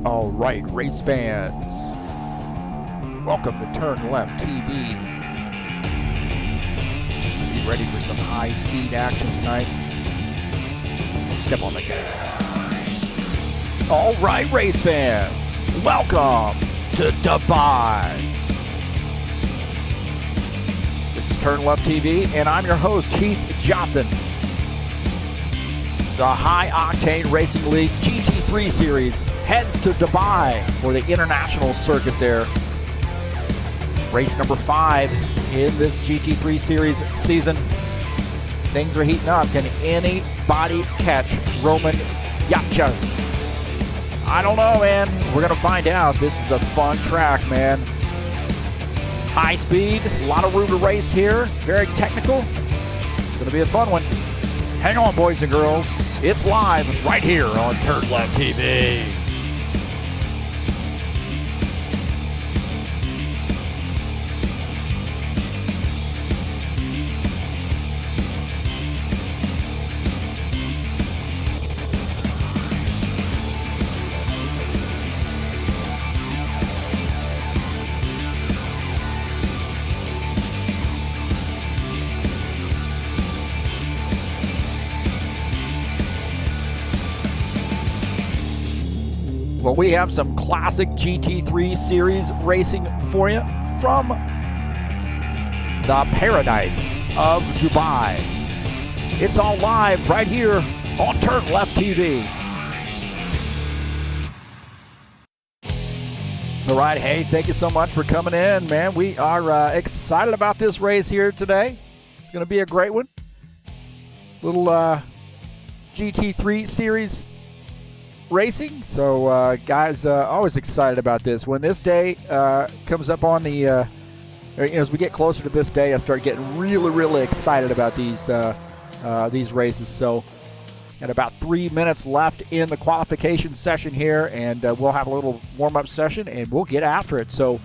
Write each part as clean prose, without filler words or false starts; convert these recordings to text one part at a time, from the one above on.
All right, race fans, welcome to TurnLeftTV. You ready for some high-speed action tonight? Step on the gas. All right, race fans, welcome to Dubai. This is TurnLeftTV, and I'm your host, Heath Johnson. The High Octane Racing League GT3 Series heads to Dubai for the international circuit there. Race number 5 in this GT3 Series season. Things are heating up. Can anybody catch Roman Yapcha? I don't know, man. We're going to find out. This is a fun track, man. High speed, a lot of room to race here. Very technical. It's going to be a fun one. Hang on, boys and girls. It's live right here on TurnLeftTV. Well, we have some classic GT3 Series racing for you from the paradise of Dubai. It's all live right here on TurnLeftTV. All right, hey, thank you so much for coming in, man. We are excited about this race here today. It's going to be a great one. Little GT3 Series racing. So guys, always excited about this. When this day comes up on the as we get closer to this day, I start getting really excited about these races. So got about 3 minutes left in the qualification session here, and we'll have a little warm-up session and we'll get after it. So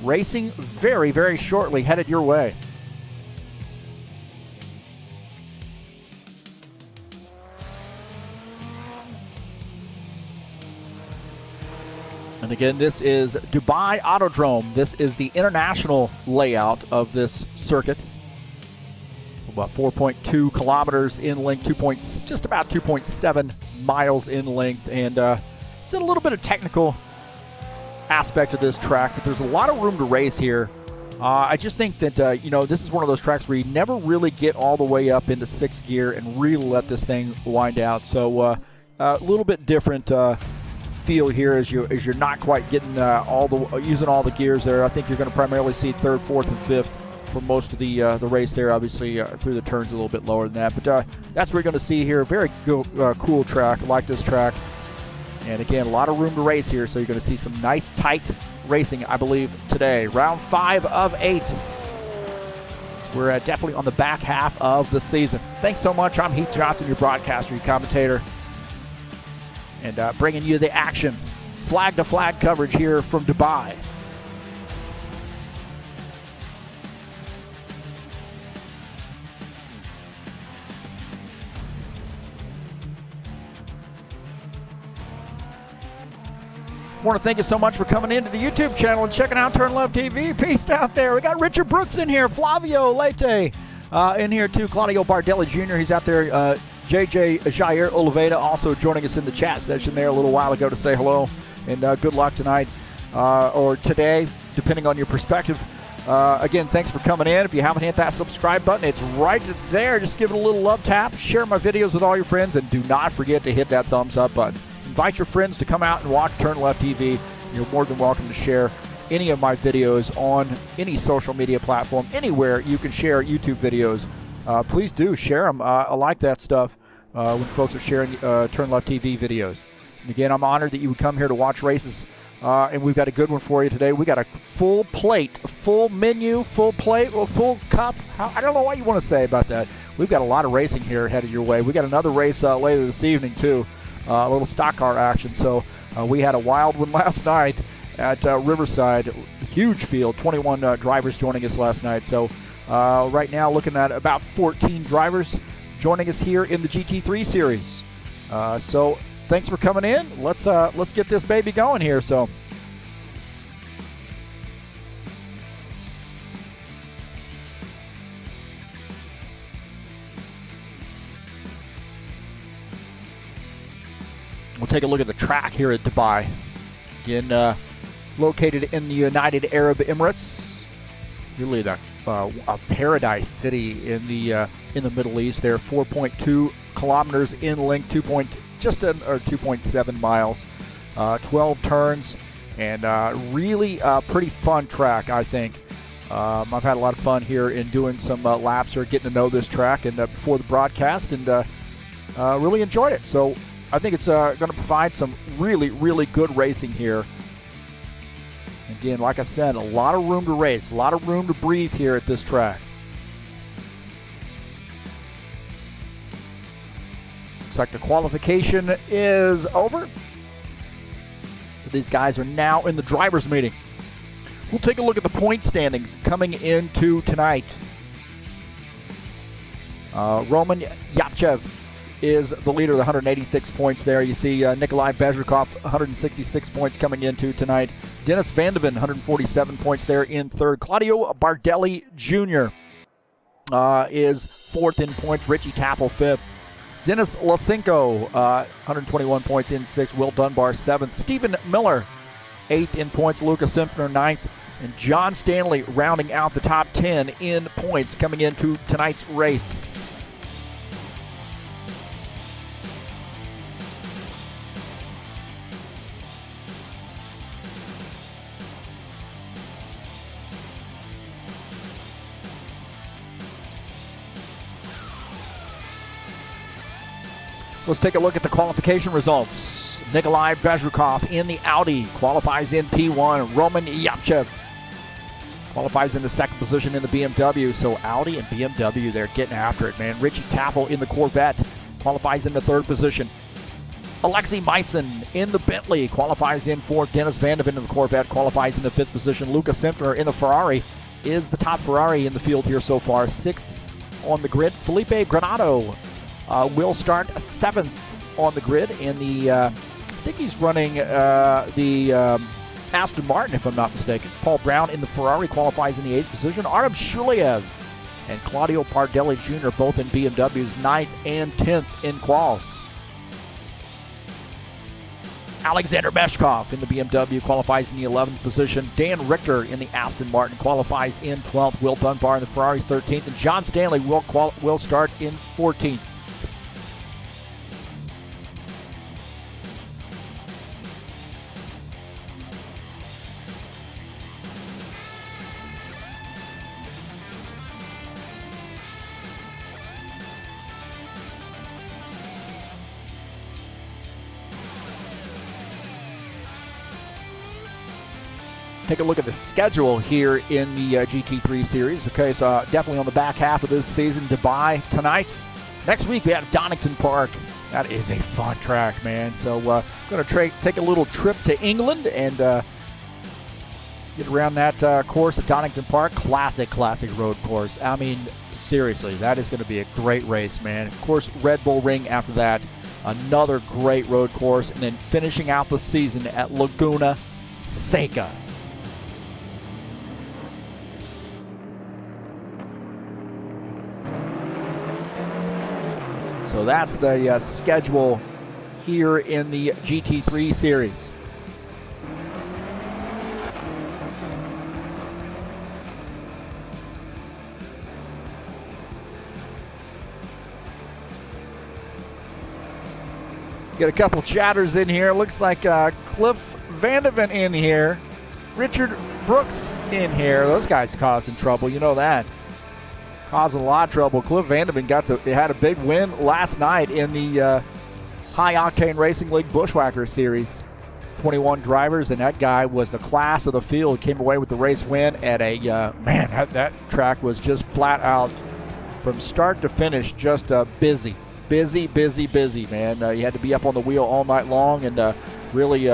racing very shortly headed your way. And again, this is Dubai Autodrome. This is the international layout of this circuit. About 4.2 kilometers in length, just about 2.7 miles in length. And it's a little bit of technical aspect of this track, but there's a lot of room to race here. I just think that, this is one of those tracks where you never really get all the way up into 6th gear and really let this thing wind out. So a little bit different feel here as you're not quite getting using all the gears there. I think you're going to primarily see 3rd, 4th, and 5th for most of the race there. Obviously, through the turns a little bit lower than that, but that's what we're going to see here. Very cool track. I like this track, and again, a lot of room to race here. So you're going to see some nice tight racing, I believe, today. Round 5 of 8. We're definitely on the back half of the season. Thanks so much. I'm Heath Johnson, your broadcaster, your commentator, and bringing you the action, flag-to-flag coverage here from Dubai. I want to thank you so much for coming into the YouTube channel and checking out TurnLeftTV. Peace out there. We got Richard Brooks in here, Flavio Leite in here too, Claudio Bardelli Jr. He's out there. JJ Jair Oliveira also joining us in the chat session there a little while ago to say hello, and good luck tonight or today, depending on your perspective. Again, thanks for coming in. If you haven't hit that subscribe button, it's right there. Just give it a little love tap. Share my videos with all your friends, and do not forget to hit that thumbs up button. Invite your friends to come out and watch TurnLeftTV. You're more than welcome to share any of my videos on any social media platform, anywhere you can share YouTube videos. Please do share them. I like that stuff when folks are sharing TurnLeftTV videos. And again, I'm honored that you would come here to watch races, and we've got a good one for you today. We got a full plate, a full menu, full plate, a full cup. I don't know what you want to say about that. We've got a lot of racing here headed your way. We got another race later this evening too, a little stock car action. So we had a wild one last night at Riverside. Huge field, 21 drivers joining us last night. So right now looking at about 14 drivers joining us here in the GT3 Series. So thanks for coming in. Let's get this baby going here. So. We'll take a look at the track here at Dubai. Again, located in the United Arab Emirates. Really a paradise city in the Middle East. There, 4.2 kilometers in length, 2.7 miles, 12 turns, and really a pretty fun track, I think. I've had a lot of fun here in doing some laps or getting to know this track and before the broadcast, and really enjoyed it. So I think it's going to provide some really, really good racing here. Again, like I said, a lot of room to race, a lot of room to breathe here at this track. Looks like the qualification is over. So these guys are now in the driver's meeting. We'll take a look at the point standings coming into tonight. Roman Yapchev is the leader with 186 points there. You see Nikolai Bezrikov, 166 points coming into tonight. Dennis Van de Ven, 147 points there in third. Claudio Bardelli Jr. Is fourth in points. Richie Tappel, fifth. Dennis Lasenko, 121 points in sixth. Will Dunbar, seventh. Stephen Miller, eighth in points. Lucas Simpsoner, ninth. And John Stanley rounding out the top 10 in points coming into tonight's race. Let's take a look at the qualification results. Nikolai Bezrikov in the Audi qualifies in P1. Roman Yapchev qualifies in the second position in the BMW. So Audi and BMW, they're getting after it, man. Richie Tappel in the Corvette qualifies in the third position. Alexei Meissen in the Bentley qualifies in fourth. Dennis Van de Ven in the Corvette qualifies in the fifth position. Lucas Simpsoner in the Ferrari is the top Ferrari in the field here so far. Sixth on the grid. Felipe Granado will start seventh on the grid in the, I think he's running the Aston Martin, if I'm not mistaken. Paul Brown in the Ferrari qualifies in the eighth position. Artem Shuliev and Claudio Bardelli Jr. both in BMWs, 9th and 10th in quals. Alexander Meshkov in the BMW qualifies in the 11th position. Dan Richter in the Aston Martin qualifies in 12th. Will Dunbar in the Ferrari's 13th. And John Stanley will start in 14th. Take a look at the schedule here in the GT3 series. Okay, so definitely on the back half of this season, Dubai tonight. Next week we have Donington Park. That is a fun track, man. So going to take a little trip to England and get around that course at Donington Park. Classic road course. I mean, seriously, that is going to be a great race, man. Of course, Red Bull Ring after that. Another great road course. And then finishing out the season at Laguna Seca. So that's the schedule here in the GT3 series. Get a couple chatters in here. Looks like Cliff Van de Ven in here. Richard Brooks in here. Those guys causing trouble, you know that. Causing a lot of trouble. Cliff Van de Ven had a big win last night in the High Octane Racing League Bushwhacker Series. 21 drivers, and that guy was the class of the field. Came away with the race win at a, man, that track was just flat out from start to finish, just busy, man. You had to be up on the wheel all night long, and really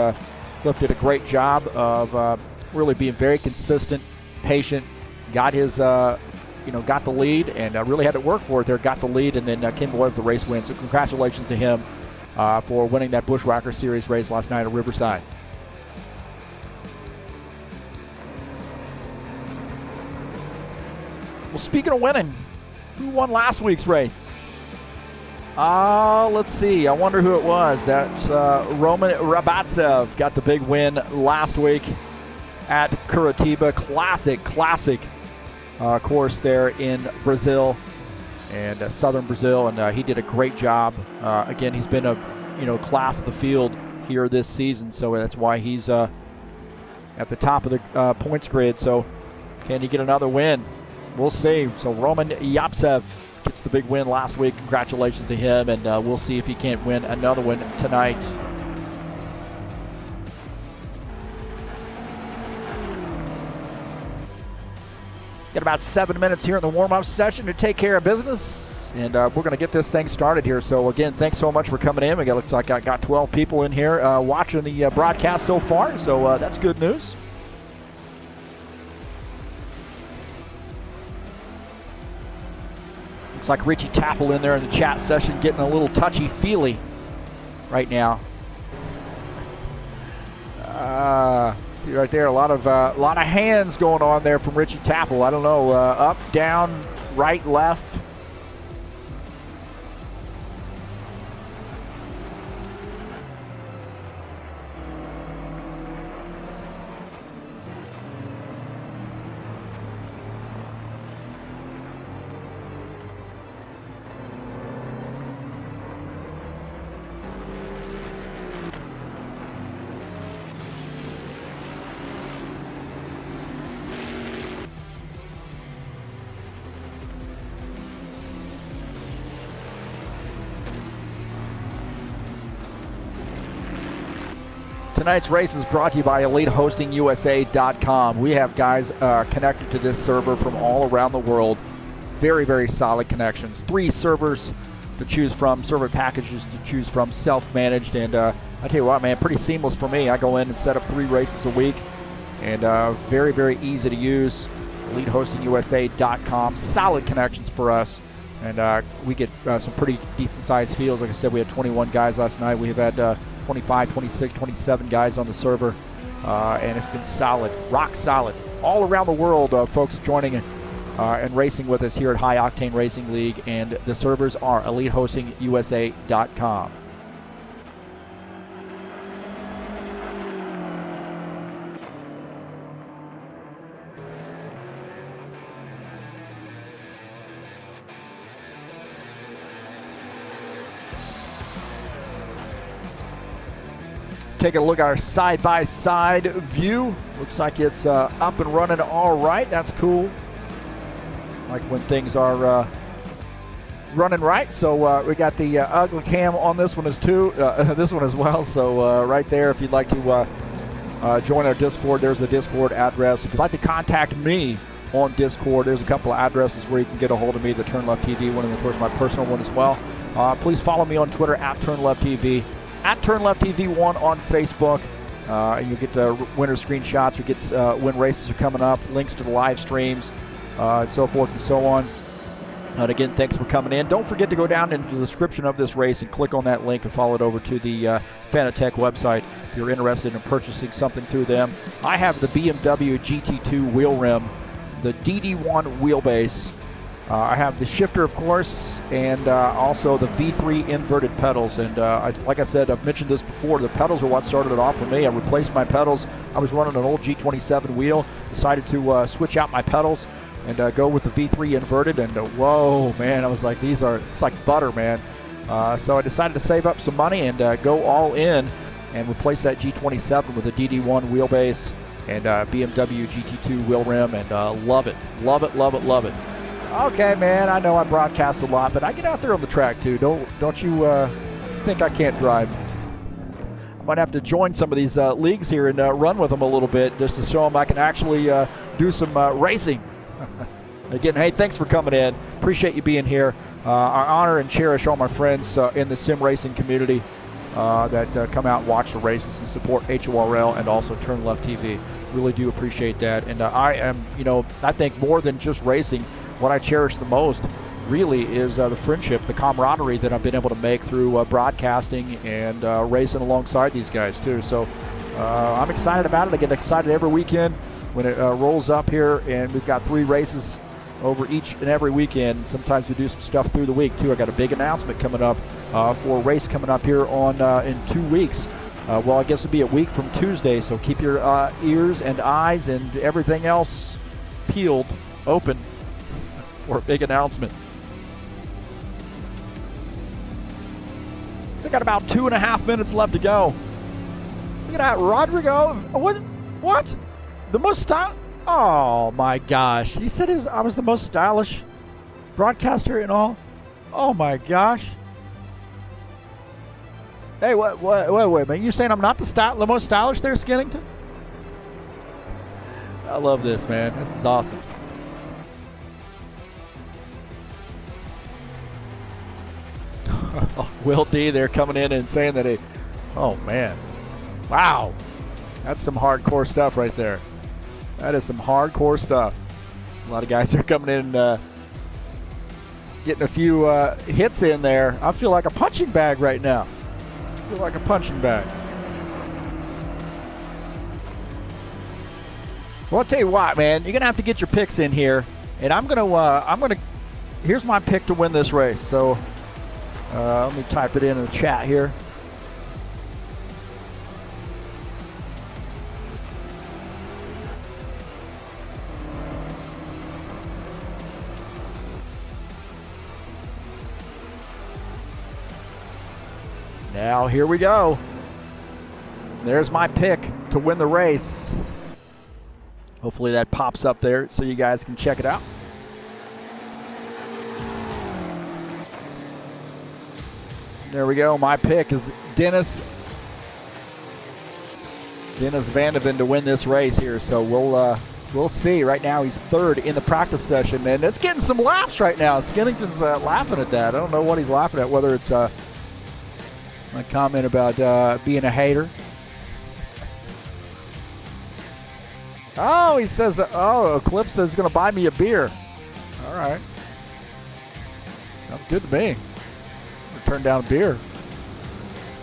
Cliff did a great job of really being very consistent, patient, got his got the lead and really had to work for it there, got the lead, and then came away with the race win. So congratulations to him for winning that Bushwhacker Series race last night at Riverside. Well, speaking of winning, who won last week's race? Let's see. I wonder who it was. That's Roman Rabatsev got the big win last week at Curitiba. Classic course there in Brazil and southern Brazil, and he did a great job. Again, he's been a class of the field here this season, so that's why he's at the top of the points grid. So can he get another win? We'll see. So Roman Yapsev gets the big win last week. Congratulations to him, and we'll see if he can't win another one tonight. Got about 7 minutes here in the warm-up session to take care of business, and we're going to get this thing started here. So again, thanks so much for coming in. It looks like I got 12 people in here watching the broadcast so far, so that's good news. Looks like Richie Tappel in there in the chat session getting a little touchy-feely right now. See right there, a lot of hands going on there from Richie Tappel. I don't know, up, down, right, left. Tonight's race is brought to you by EliteHostingUSA.com. We have guys connected to this server from all around the world. Very, very solid connections. 3 servers to choose from, server packages to choose from, self-managed. And I tell you what, man, pretty seamless for me. I go in and set up 3 races a week, and very, very easy to use. EliteHostingUSA.com. Solid connections for us. And we get some pretty decent-sized fields. Like I said, we had 21 guys last night. We have had 25, 26, 27 guys on the server, and it's been solid, rock solid. All around the world, folks joining and racing with us here at High Octane Racing League, and the servers are EliteHostingUSA.com. Taking a look at our side-by-side view. Looks like it's up and running all right. That's cool. Like when things are running right. So we got the ugly cam on this one as well. So right there, if you'd like to join our Discord, there's the Discord address. If you'd like to contact me on Discord, there's a couple of addresses where you can get a hold of me, the TurnLeftTV one, and of course my personal one as well. Please follow me on Twitter at TurnLeftTV. At TurnLeftTV1 on Facebook. You get winner screenshots, you get when races are coming up, links to the live streams, and so forth and so on. And again, thanks for coming in. Don't forget to go down into the description of this race and click on that link and follow it over to the Fanatec website if you're interested in purchasing something through them. I have the BMW GT2 wheel rim, the DD1 wheelbase. I have the shifter, of course, and also the V3 inverted pedals. And like I said, I've mentioned this before, the pedals are what started it off for me. I replaced my pedals. I was running an old G27 wheel, decided to switch out my pedals and go with the V3 inverted. And whoa, man, I was like, it's like butter, man. So I decided to save up some money and go all in and replace that G27 with a DD1 wheelbase and BMW GT2 wheel rim, and love it. Okay, man, I know I broadcast a lot, but I get out there on the track too. Don't you think I can't drive? I might have to join some of these leagues here and run with them a little bit just to show them I can actually do some racing. Again, hey, thanks for coming in. Appreciate you being here. I honor and cherish all my friends in the sim racing community that come out and watch the races and support HORL and also TurnLeftTV. Really do appreciate that. And I am, I think more than just racing, what I cherish the most really is the friendship, the camaraderie that I've been able to make through broadcasting and racing alongside these guys too. So I'm excited about it. I get excited every weekend when it rolls up here, and we've got 3 races over each and every weekend. Sometimes we do some stuff through the week too. I got a big announcement coming up for a race coming up here on in 2 weeks. Well, I guess it'll be a week from Tuesday, so keep your ears and eyes and everything else peeled open for a big announcement. So I got about 2.5 minutes left to go. Look at that, Rodrigo. What? The most style? Oh my gosh! He said I was the most stylish broadcaster in all. Oh my gosh! Hey, wait a minute. You saying I'm not the most stylish there, Skillington? I love this, man. This is awesome. Will D there coming in and saying that he, oh man, wow, that's some hardcore stuff right there. That is some hardcore stuff. A lot of guys are coming in getting a few hits in there. I feel like a punching bag right now. I feel like a punching bag. Well, I'll tell you what, man, you're gonna have to get your picks in here, and I'm gonna here's my pick to win this race. So let me type it in the chat here. Now here we go. There's my pick to win the race. Hopefully that pops up there so you guys can check it out. There we go. My pick is Dennis Vandeven to win this race here. So we'll see. Right now he's 3rd in the practice session, and it's getting some laughs right now. Skillington's laughing at that. I don't know what he's laughing at, whether it's my comment about being a hater. Oh, he says, Eclipse is going to buy me a beer. All right. Sounds good to me. Turn down a beer.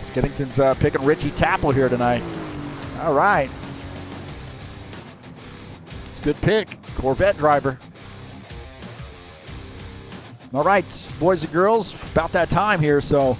Skillington's picking Richie Tappel here tonight. All right. It's a good pick. Corvette driver. All right, boys and girls, about that time here, so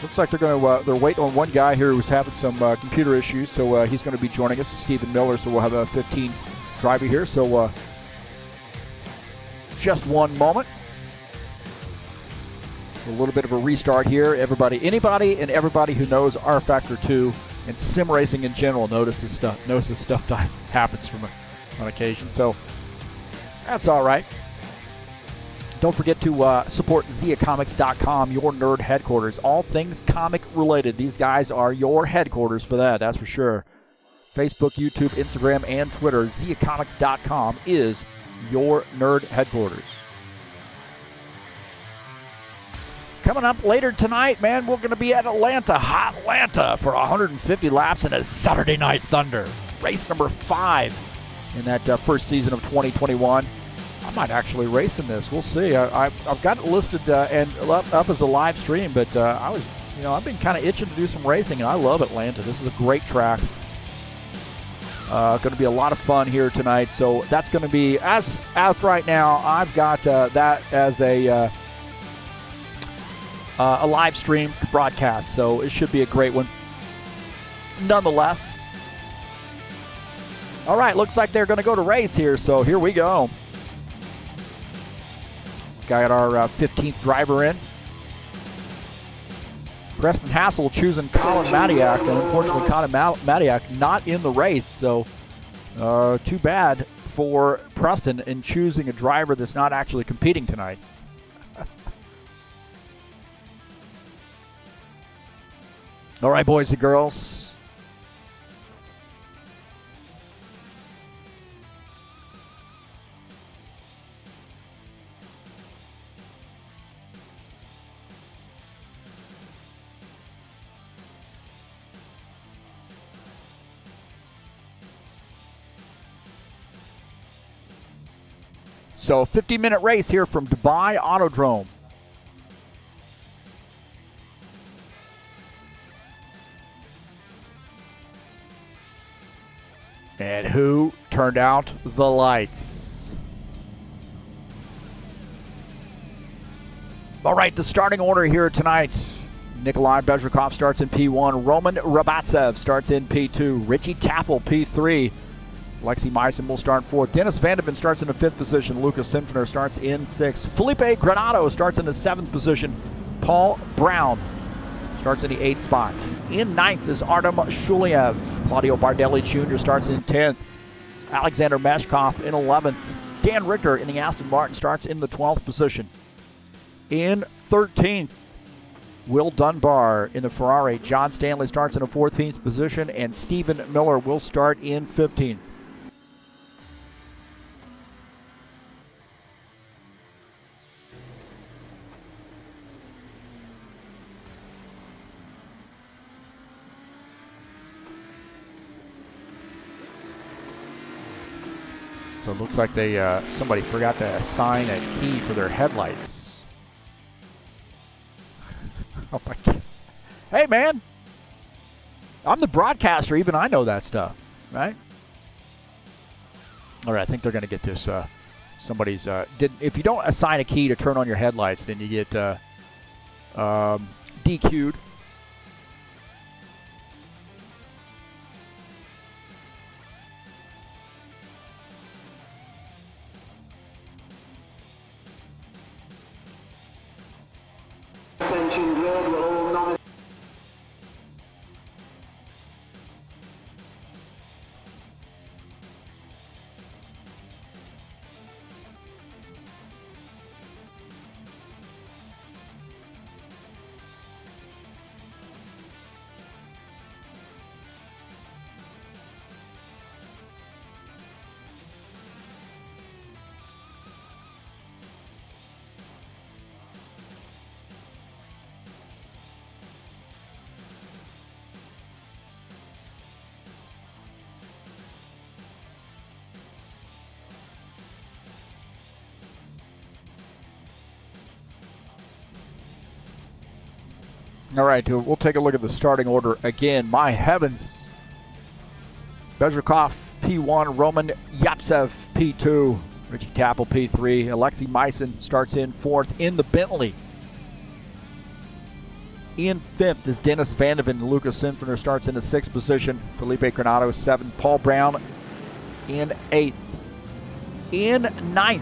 looks like they're waiting on one guy here who's having some computer issues, so he's going to be joining us, Stephen Miller. So we'll have a 15 driver here. So just one moment. A little bit of a restart here. Anybody and everybody who knows rFactor 2 and sim racing in general knows this stuff happens on occasion. So that's all right. Don't forget to support ZiaComics.com, your nerd headquarters. All things comic related. These guys are your headquarters for that's for sure. Facebook, YouTube, Instagram, and Twitter. ZiaComics.com is your nerd headquarters. Coming up later tonight, man, we're going to be at Atlanta for 150 laps in a Saturday Night Thunder. Race number 5 in that first season of 2021. I might actually race in this. We'll see. I've got it listed and up as a live stream, but I've been kind of itching to do some racing, and I love Atlanta. This is a great track. Going to be a lot of fun here tonight. So that's going to be, as right now, I've got that as a live stream broadcast. So it should be a great one. Nonetheless. All right, looks like they're going to go to race here. So here we go. Got our 15th driver in. Preston Hassel choosing Colin Madiak, and unfortunately Colin Madiak not in the race, so too bad for Preston in choosing a driver that's not actually competing tonight. All right, boys and girls. So 50-minute race here from Dubai Autodrome. And who turned out the lights? All right, the starting order here tonight. Nikolai Bezrikov starts in P1. Roman Rabatsev starts in P2. Richie Tappel, P3. Alexei Meissen will start 4th. Dennis Van de Ven starts in the 5th position. Lucas Sinfner starts in 6th. Felipe Granado starts in the 7th position. Paul Brown starts in the 8th spot. In 9th is Artem Shuliev. Claudio Bardelli Jr. starts in 10th. Alexander Meshkov in 11th. Dan Richter in the Aston Martin starts in the 12th position. In 13th, Will Dunbar in the Ferrari. John Stanley starts in the 14th position, and Stephen Miller will start in 15th. So it looks like they somebody forgot to assign a key for their headlights. Oh my God. Hey man, I'm the broadcaster. Even I know that stuff, right? All right, I think they're going to get this. Somebody's if you don't assign a key to turn on your headlights, then you get DQ'd. All right, we'll take a look at the starting order again. My heavens. Bezrikov, P1. Roman Yaptsev, P2. Richie Tappel, P3. Alexei Meissen starts in 4th in the Bentley. In 5th is Dennis Van de Ven. Lucas Sinfner starts in the 6th position. Felipe Granado, 7th. Paul Brown in 8th. In 9th,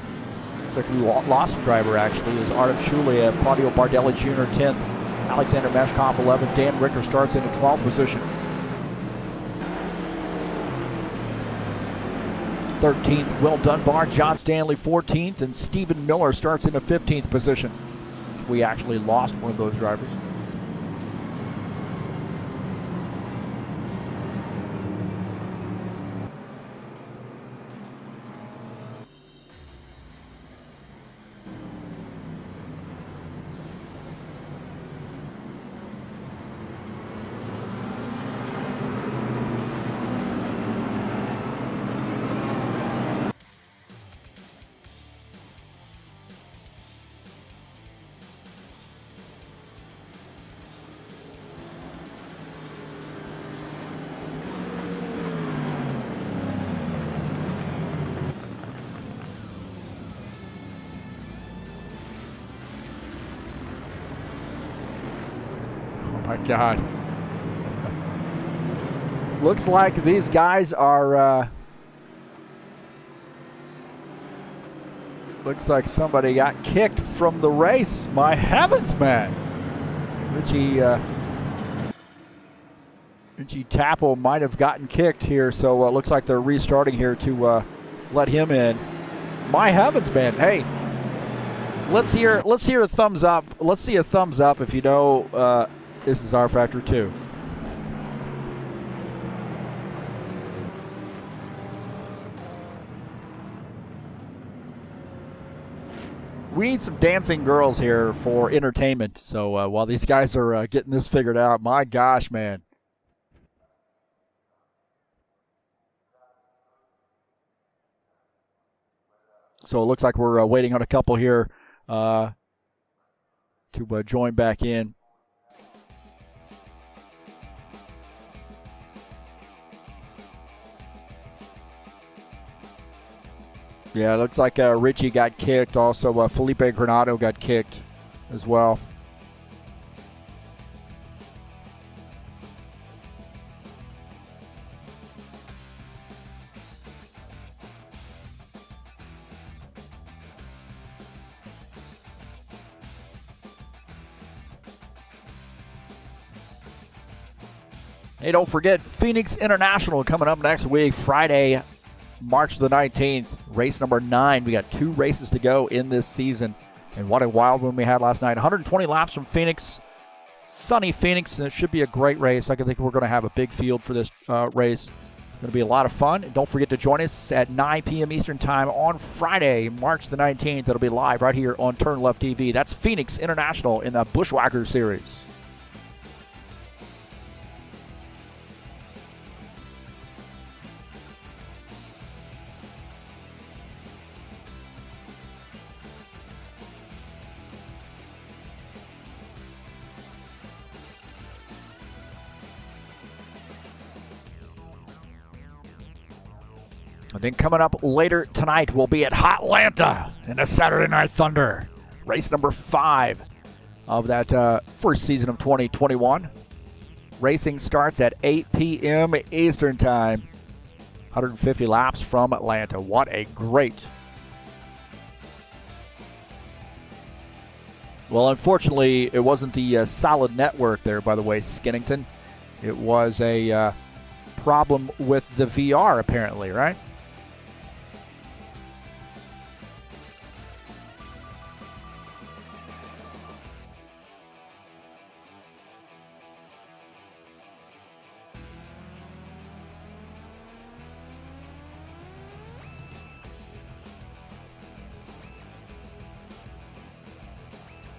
looks like we lost a driver actually, is Artem Shuliev. Claudio Bardelli Jr., 10th. Alexander Meshkov, 11th. Dan Richter starts in the 12th position. 13th, Will Dunbar. John Stanley, 14th. And Stephen Miller starts in the 15th position. We actually lost one of those drivers. My God. Looks like these guys are, looks like somebody got kicked from the race. My heavens, man. Richie Tappel might have gotten kicked here, so it looks like they're restarting here to let him in. My heavens, man. Hey, let's hear a thumbs up. Let's see a thumbs up if you know this is rFactor 2. We need some dancing girls here for entertainment. So while these guys are getting this figured out, my gosh, man. So it looks like we're waiting on a couple here to join back in. Yeah, it looks like Richie got kicked. Also, Felipe Granado got kicked as well. Hey, don't forget Phoenix International coming up next week, Friday, March the 19th, race number 9. We got 2 races to go in this season. And what a wild one we had last night. 120 laps from Phoenix, sunny Phoenix, and it should be a great race. I think we're going to have a big field for this race. It's going to be a lot of fun. And don't forget to join us at 9 p.m. Eastern Time on Friday, March the 19th. It'll be live right here on TurnLeftTV. That's Phoenix International in the Bushwhacker Series. And then coming up later tonight, we'll be at Hotlanta in the Saturday Night Thunder. Race number 5 of that first season of 2021. Racing starts at 8 p.m. Eastern Time. 150 laps from Atlanta. What a great. Well, unfortunately, it wasn't the solid network there, by the way, Skinnington. It was a problem with the VR, apparently, right?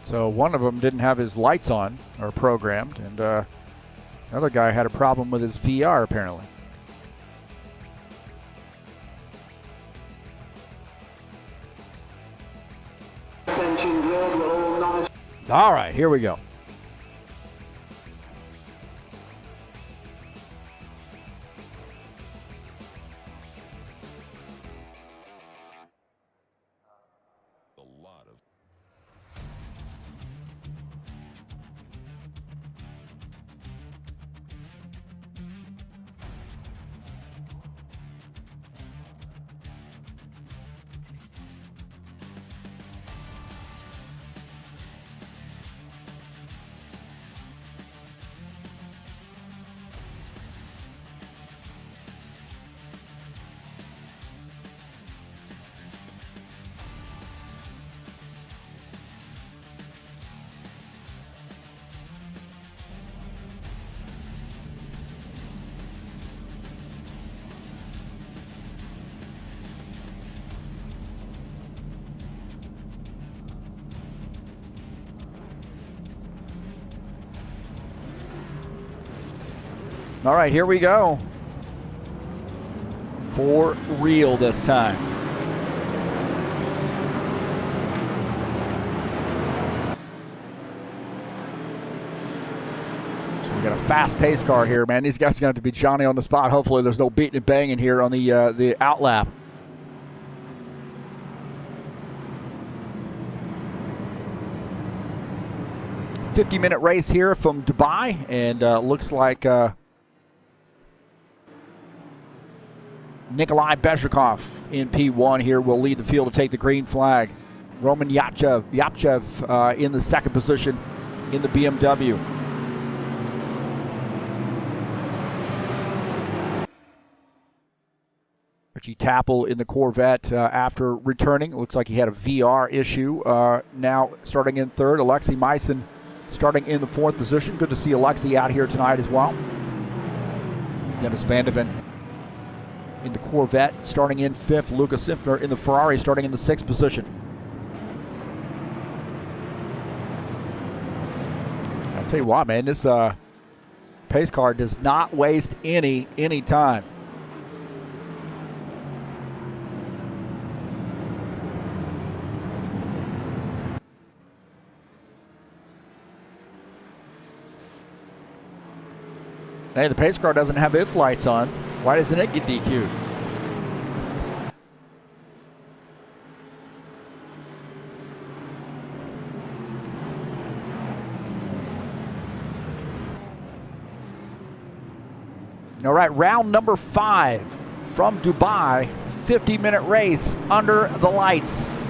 So one of them didn't have his lights on or programmed, and another guy had a problem with his VR apparently. All right, here we go. All right, here we go. For real this time. So we got a fast-paced car here, man. These guys are going to have to be Johnny on the spot. Hopefully there's no beating and banging here on the outlap. $50-minute race here from Dubai, and looks like Nikolai Bezhrikov in P1 here will lead the field to take the green flag. Roman Yapchev in the second position in the BMW. Richie Tappel in the Corvette after returning. It looks like he had a VR issue. Now starting in third, Alexei Meissen starting in the fourth position. Good to see Alexei out here tonight as well. Dennis Vandeven in the Corvette starting in fifth. Lucas Infner in the Ferrari starting in the sixth position. I'll tell you what, man, this pace car does not waste any time. Hey, the pace car doesn't have its lights on. Why doesn't it get DQ'd? All right, round number 5 from Dubai, 50-minute race under the lights.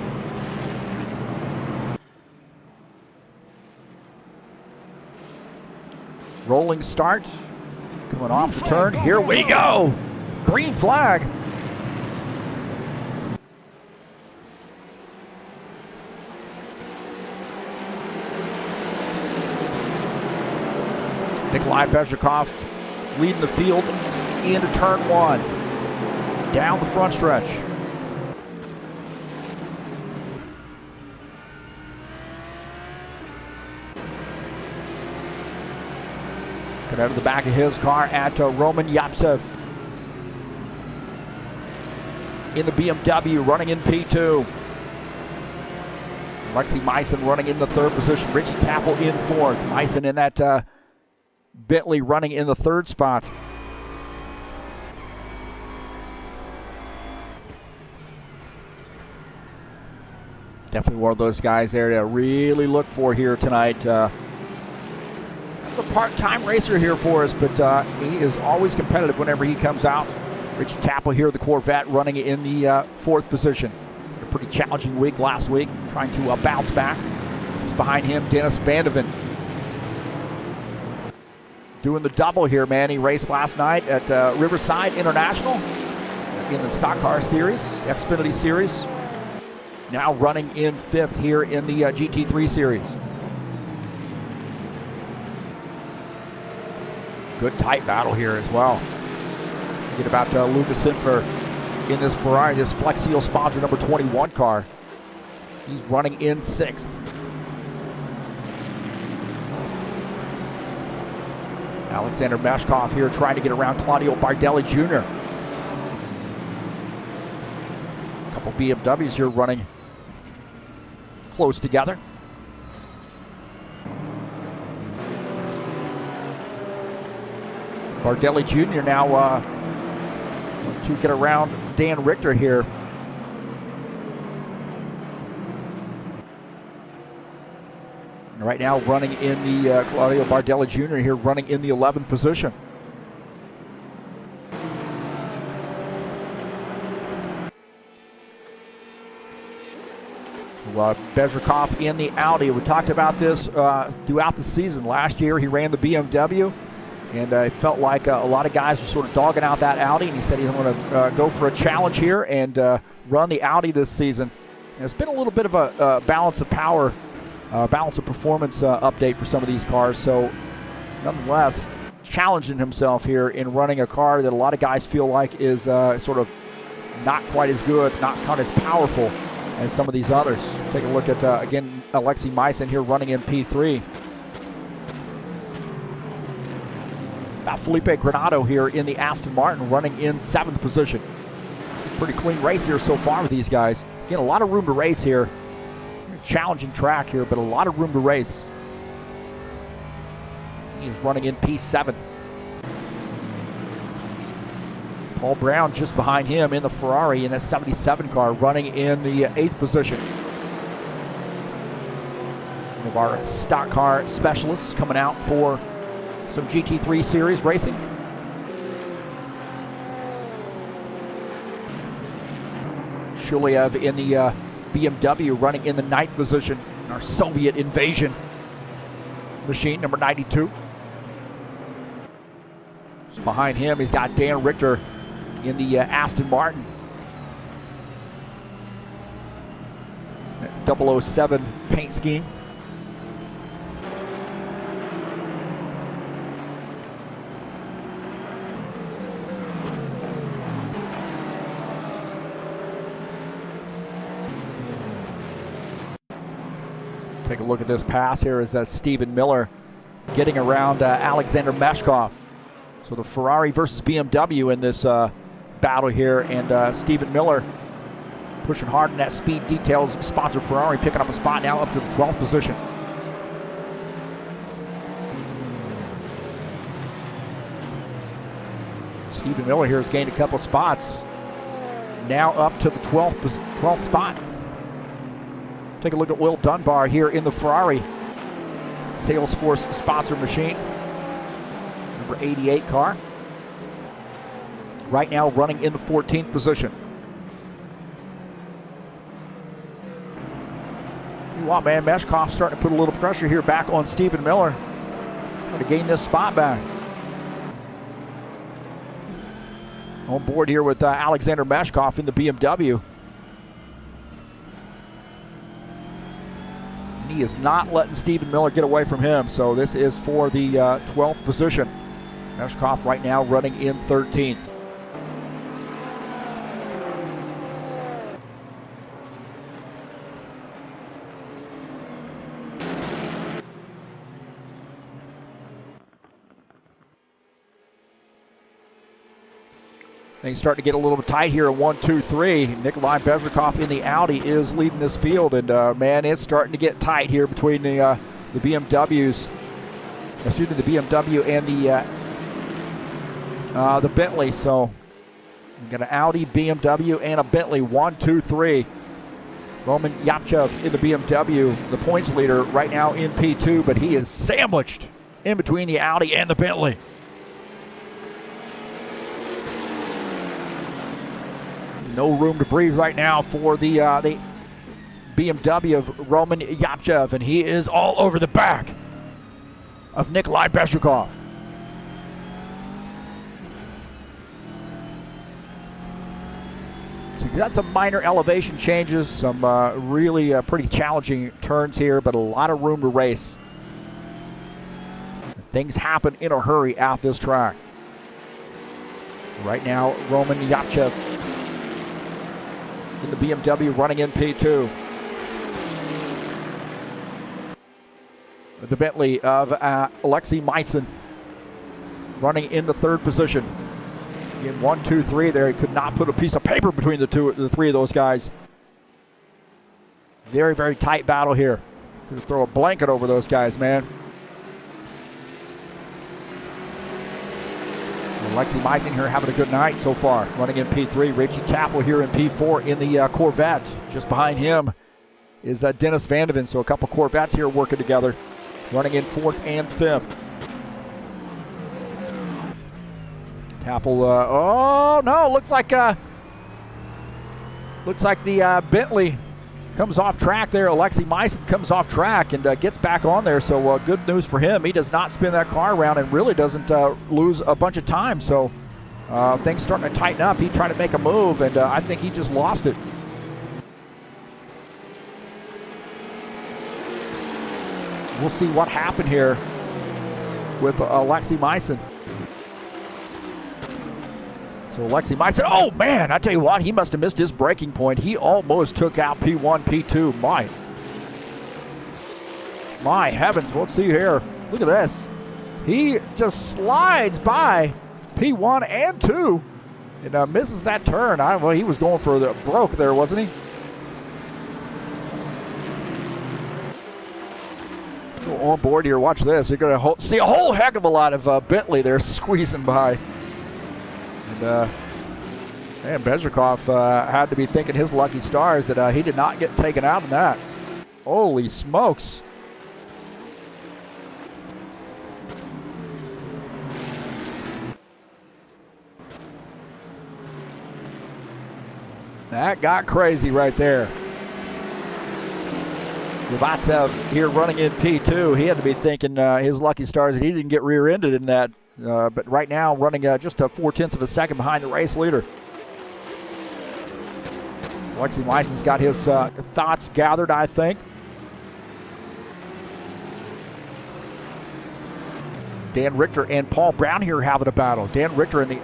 Rolling start, coming off the turn. Here we go. Green flag. Nikolai Bezhikov leading the field into turn 1. Down the front stretch. Cut out of the back of his car at Roman Yapsev. In the BMW, running in P2. Alexei Myson running in the 3rd position. Richie Tappel in 4th. Myson in that Bentley running in the 3rd spot. Definitely one of those guys there to really look for here tonight. A part-time racer here for us, but he is always competitive whenever he comes out. Richie Tappel here, the Corvette, running in the 4th position. A pretty challenging week last week, trying to bounce back. Just behind him, Dennis Van de Ven. Doing the double here, man. He raced last night at Riverside International in the Stock Car Series, Xfinity Series. Now running in 5th here in the GT3 Series. Good tight battle here as well. Forget about Lucas Sinfer in this Ferrari, this Flex Seal sponsor number 21 car. He's running in 6th. Alexander Meshkov here trying to get around Claudio Bardelli Jr. A couple BMWs here running close together. Bardelli Jr. now to get around Dan Richter here. Right now running in the Claudio Bardelli Jr. here running in the 11th position. Bezhikov in the Audi. We talked about this throughout the season. Last year he ran the BMW, and it felt like a lot of guys were sort of dogging out that Audi, and he said he's going to go for a challenge here and run the Audi this season. And it's been a little bit of a balance of power, balance of performance update for some of these cars. So nonetheless, challenging himself here in running a car that a lot of guys feel like is sort of not quite as good, not quite as powerful as some of these others. Take a look at, again, Alexei Myson here running in P3. Felipe Granado here in the Aston Martin running in 7th position. Pretty clean race here so far with these guys. Again, a lot of room to race here. Challenging track here, but a lot of room to race. He's running in P7. Paul Brown just behind him in the Ferrari in a 77 car, running in the 8th position. One of our stock car specialists coming out for some GT3 series racing. Shuliev in the BMW running in the 9th position in our Soviet invasion machine, number 92. Just behind him, he's got Dan Richter in the Aston Martin. 007 paint scheme. Take a look at this pass here as Stephen Miller getting around Alexander Meshkov. So the Ferrari versus BMW in this battle here, and Stephen Miller pushing hard in that Speed Details sponsor Ferrari, picking up a spot now up to the 12th position. Stephen Miller here has gained a couple spots, now up to the 12th spot. Take a look at Will Dunbar here in the Ferrari Salesforce sponsored machine, number 88 car. Right now running in the 14th position. You want, man, Meshkov starting to put a little pressure here back on Stephen Miller, trying to gain this spot back. On board here with Alexander Meshkov in the BMW. And he is not letting Stephen Miller get away from him, so this is for the 12th position. Meshkov right now running in 13th. Things starting to get a little bit tight here in 1, 2, 3. Nikolai Bezrikov in the Audi is leading this field, and man, it's starting to get tight here between the BMWs. Excuse me, the BMW and the Bentley. So we've got an Audi, BMW, and a Bentley. 1, 2, 3. Roman Yapchev in the BMW, the points leader right now in P2, but he is sandwiched in between the Audi and the Bentley. No room to breathe right now for the BMW of Roman Yapchev, and he is all over the back of Nikolai Bezrikov. So you got some minor elevation changes, some really pretty challenging turns here, but a lot of room to race. Things happen in a hurry at this track. Right now, Roman Yapchev in the BMW running in P2. The Bentley of Alexei Maisen running in the 3rd position. In 1, 2, 3 there, he could not put a piece of paper between the three of those guys. Very, very tight battle here. Could throw a blanket over those guys, man. Alexei Maisen here having a good night so far. Running in P3. Richie Tappel here in P4 in the Corvette. Just behind him is Dennis Van de Ven. So a couple Corvettes here working together. Running in 4th and 5th. Tappel, oh no, looks like the Bentley comes off track there. Alexei Maisen comes off track and gets back on there, so good news for him. He does not spin that car around and really doesn't lose a bunch of time, so things starting to tighten up. He tried to make a move, and I think he just lost it. We'll see what happened here with Alexei Maisen. So Alexei Maisen, oh man, I tell you what, he must have missed his breaking point. He almost took out P1, P2. My heavens, let's see here. Look at this. He just slides by P1 and 2 and misses that turn. Well, he was going for the broke there, wasn't he? Go on board here, watch this. You're going to see a whole heck of a lot of Bentley there squeezing by. And man, Bezrikov had to be thinking his lucky stars that he did not get taken out in that. Holy smokes. That got crazy right there. Lobatsev here running in P2. He had to be thinking his lucky stars that he didn't get rear-ended in that. But right now running just a 0.4 of a second behind the race leader. Alexei Maisen's got his thoughts gathered, I think. Dan Richter and Paul Brown here having a battle. Dan Richter in the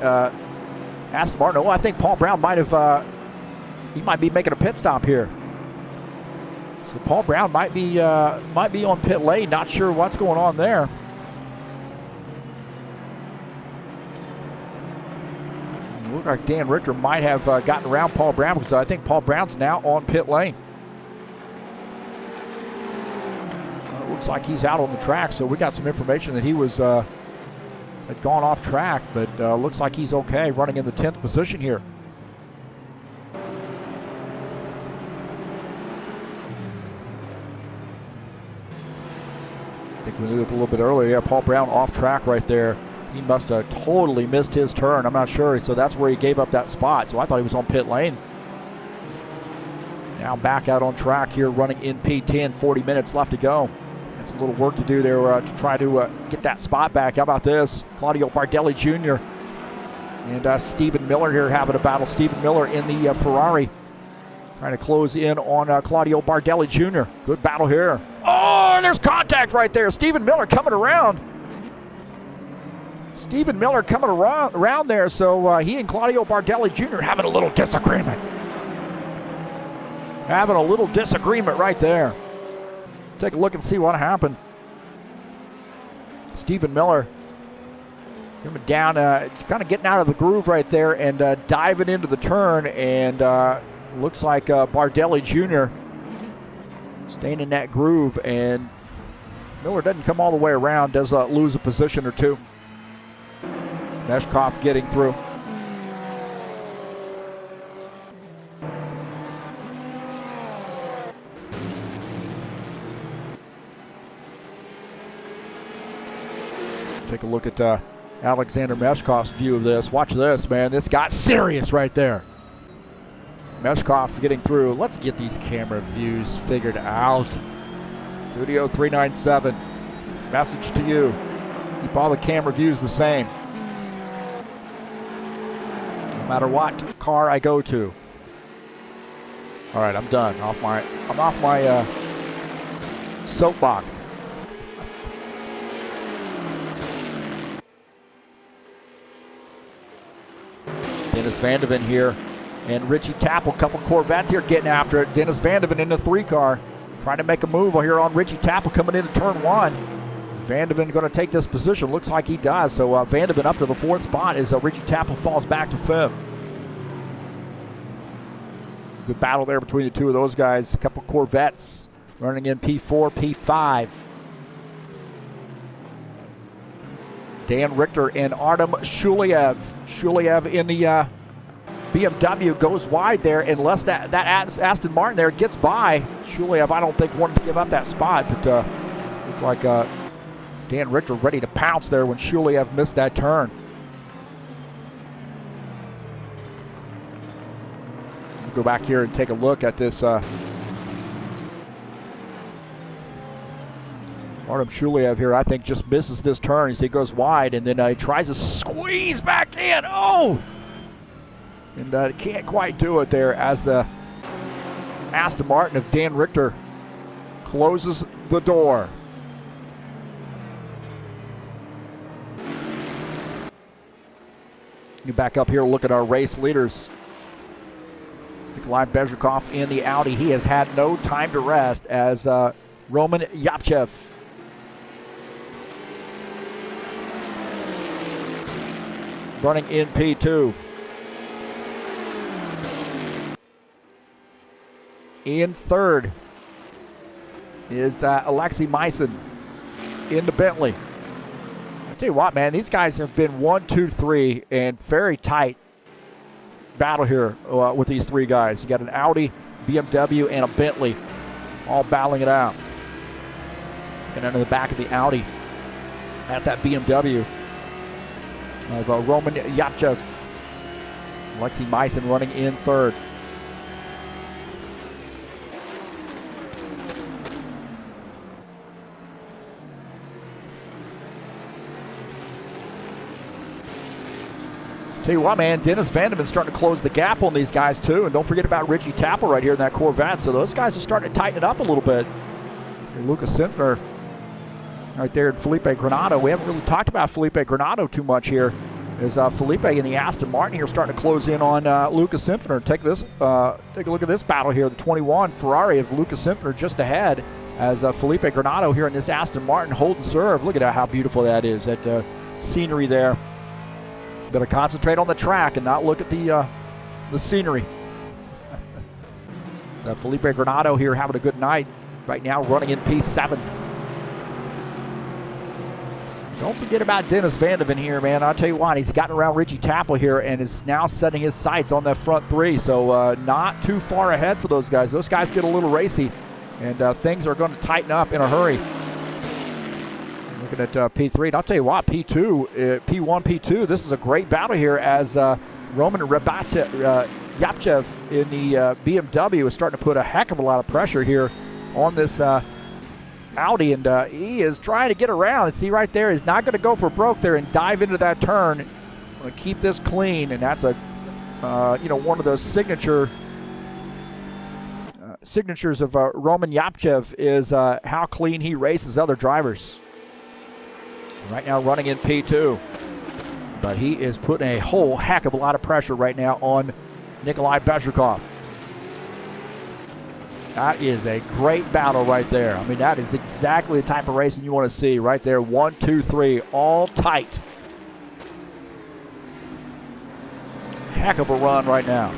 Aston Martin. Oh, I think Paul Brown might have, he might be making a pit stop here. So Paul Brown might be on pit lane. Not sure what's going on there. Look like Dan Richter might have gotten around Paul Brown, because I think Paul Brown's now on pit lane. It looks like he's out on the track, so we got some information that he was had gone off track, but looks like he's okay, running in the 10th position here. I think we looked a little bit earlier. Yeah, Paul Brown off track right there. He must have totally missed his turn. I'm not sure. So that's where he gave up that spot. So I thought he was on pit lane. Now back out on track here, running in P10. 40 minutes left to go. That's a little work to do there to try to get that spot back. How about this? Claudio Bardelli Jr. and Stephen Miller here having a battle. Stephen Miller in the Ferrari, trying to close in on Claudio Bardelli Jr. Good battle here. Oh, and there's contact right there. Stephen Miller coming around. Stephen Miller coming around there, so he and Claudio Bardelli Jr. having a little disagreement. Having a little disagreement right there. Take a look and see what happened. Stephen Miller coming down, kind of getting out of the groove right there and diving into the turn, and looks like Bardelli Jr. staying in that groove, and Miller doesn't come all the way around, does lose a position or two. Meshkov getting through. Take a look at Alexander Meshkov's view of this. Watch this, man. This got serious right there. Meshkov getting through. Let's get these camera views figured out. Studio 397. Message to you. Keep all the camera views the same. No matter what car I go to. All right, I'm done. I'm off my soapbox. Dennis Vandeven here and Richie Tappel, couple Corvettes here getting after it. Dennis Vandeven in the 3-car, trying to make a move here on Richie Tappel coming into turn 1. Vandeven going to take this position. Looks like he does. So Vandeven up to the 4th spot as Richie Tappel falls back to 5th. Good battle there between the two of those guys. A couple Corvettes running in P4, P5. Dan Richter and Artem Shuliev. Shuliev in the BMW goes wide there, unless that Aston Martin there gets by. Shuliev, I don't think, wanted to give up that spot, but looked like Dan Richter ready to pounce there when Shuliev missed that turn. We'll go back here and take a look at this. Artem Shuliev here, I think, just misses this turn as he goes wide, and then he tries to squeeze back in. Oh! And can't quite do it there as the Aston Martin of Dan Richter closes the door. You back up here, look at our race leaders. Nikolai Bezhikov in the Audi. He has had no time to rest as Roman Yapchev running in P2. In 3rd is Alexei Myson in the Bentley. I tell you what, man, these guys have been 1, 2, 3 and very tight battle here with these 3 guys. You got an Audi, BMW, and a Bentley all battling it out. And under the back of the Audi at that BMW of Roman Yapchev. Alexei Myson running in 3rd. Tell you what, man, Dennis Vandeven's starting to close the gap on these guys too, and don't forget about Richie Tappel right here in that Corvette. So those guys are starting to tighten it up a little bit. And Lucas Sinfner right there, and Felipe Granado. We haven't really talked about Felipe Granado too much here. As Felipe in the Aston Martin here starting to close in on Lucas Sinfner. Take a look at this battle here. The 21 Ferrari of Lucas Sinfner just ahead as Felipe Granado here in this Aston Martin hold and serve. Look at how beautiful that is. That scenery there. Better concentrate on the track and not look at the scenery. Felipe Granado here having a good night. Right now running in P7. Don't forget about Dennis Vandeven here, man. I'll tell you what, he's gotten around Richie Tappel here and is now setting his sights on that front three. So not too far ahead for those guys. Those guys get a little racy, and things are going to tighten up in a hurry. Looking at P3, and I'll tell you what, P2, P1, P2, this is a great battle here as Roman Yapchev in the BMW is starting to put a heck of a lot of pressure here on this Audi, and he is trying to get around. And see right there, he's not going to go for broke there and dive into that turn. Going to keep this clean, and that's a one of those signatures of Roman Yapchev is how clean he races other drivers. Right now running in P2, but he is putting a whole heck of a lot of pressure right now on Nikolai Bezhrikov. That is a great battle right there. I mean, that is exactly the type of racing you want to see right there. 1, 2, 3, all tight. Heck of a run right now.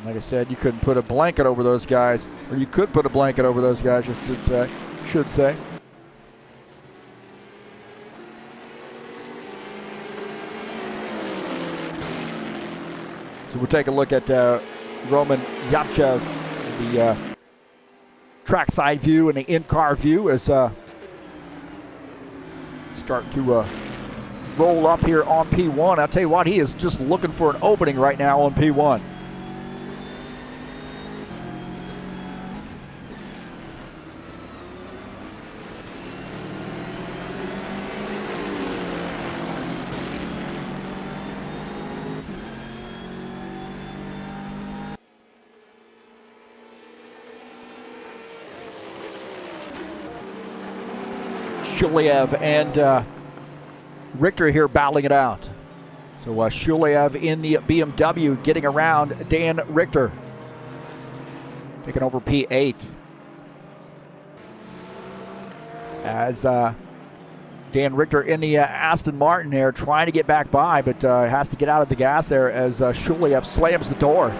Like I said, you couldn't put a blanket over those guys, or you could put a blanket over those guys, I should say. So we'll take a look at Roman Yapchev, the trackside view and the in-car view as start to roll up here on P1. I'll tell you what, he is just looking for an opening right now on P1. Shuliev and Richter here battling it out. So Shuliev in the BMW getting around Dan Richter. Taking over P8. As Dan Richter in the Aston Martin there trying to get back by, but has to get out of the gas there as Shuliev slams the door.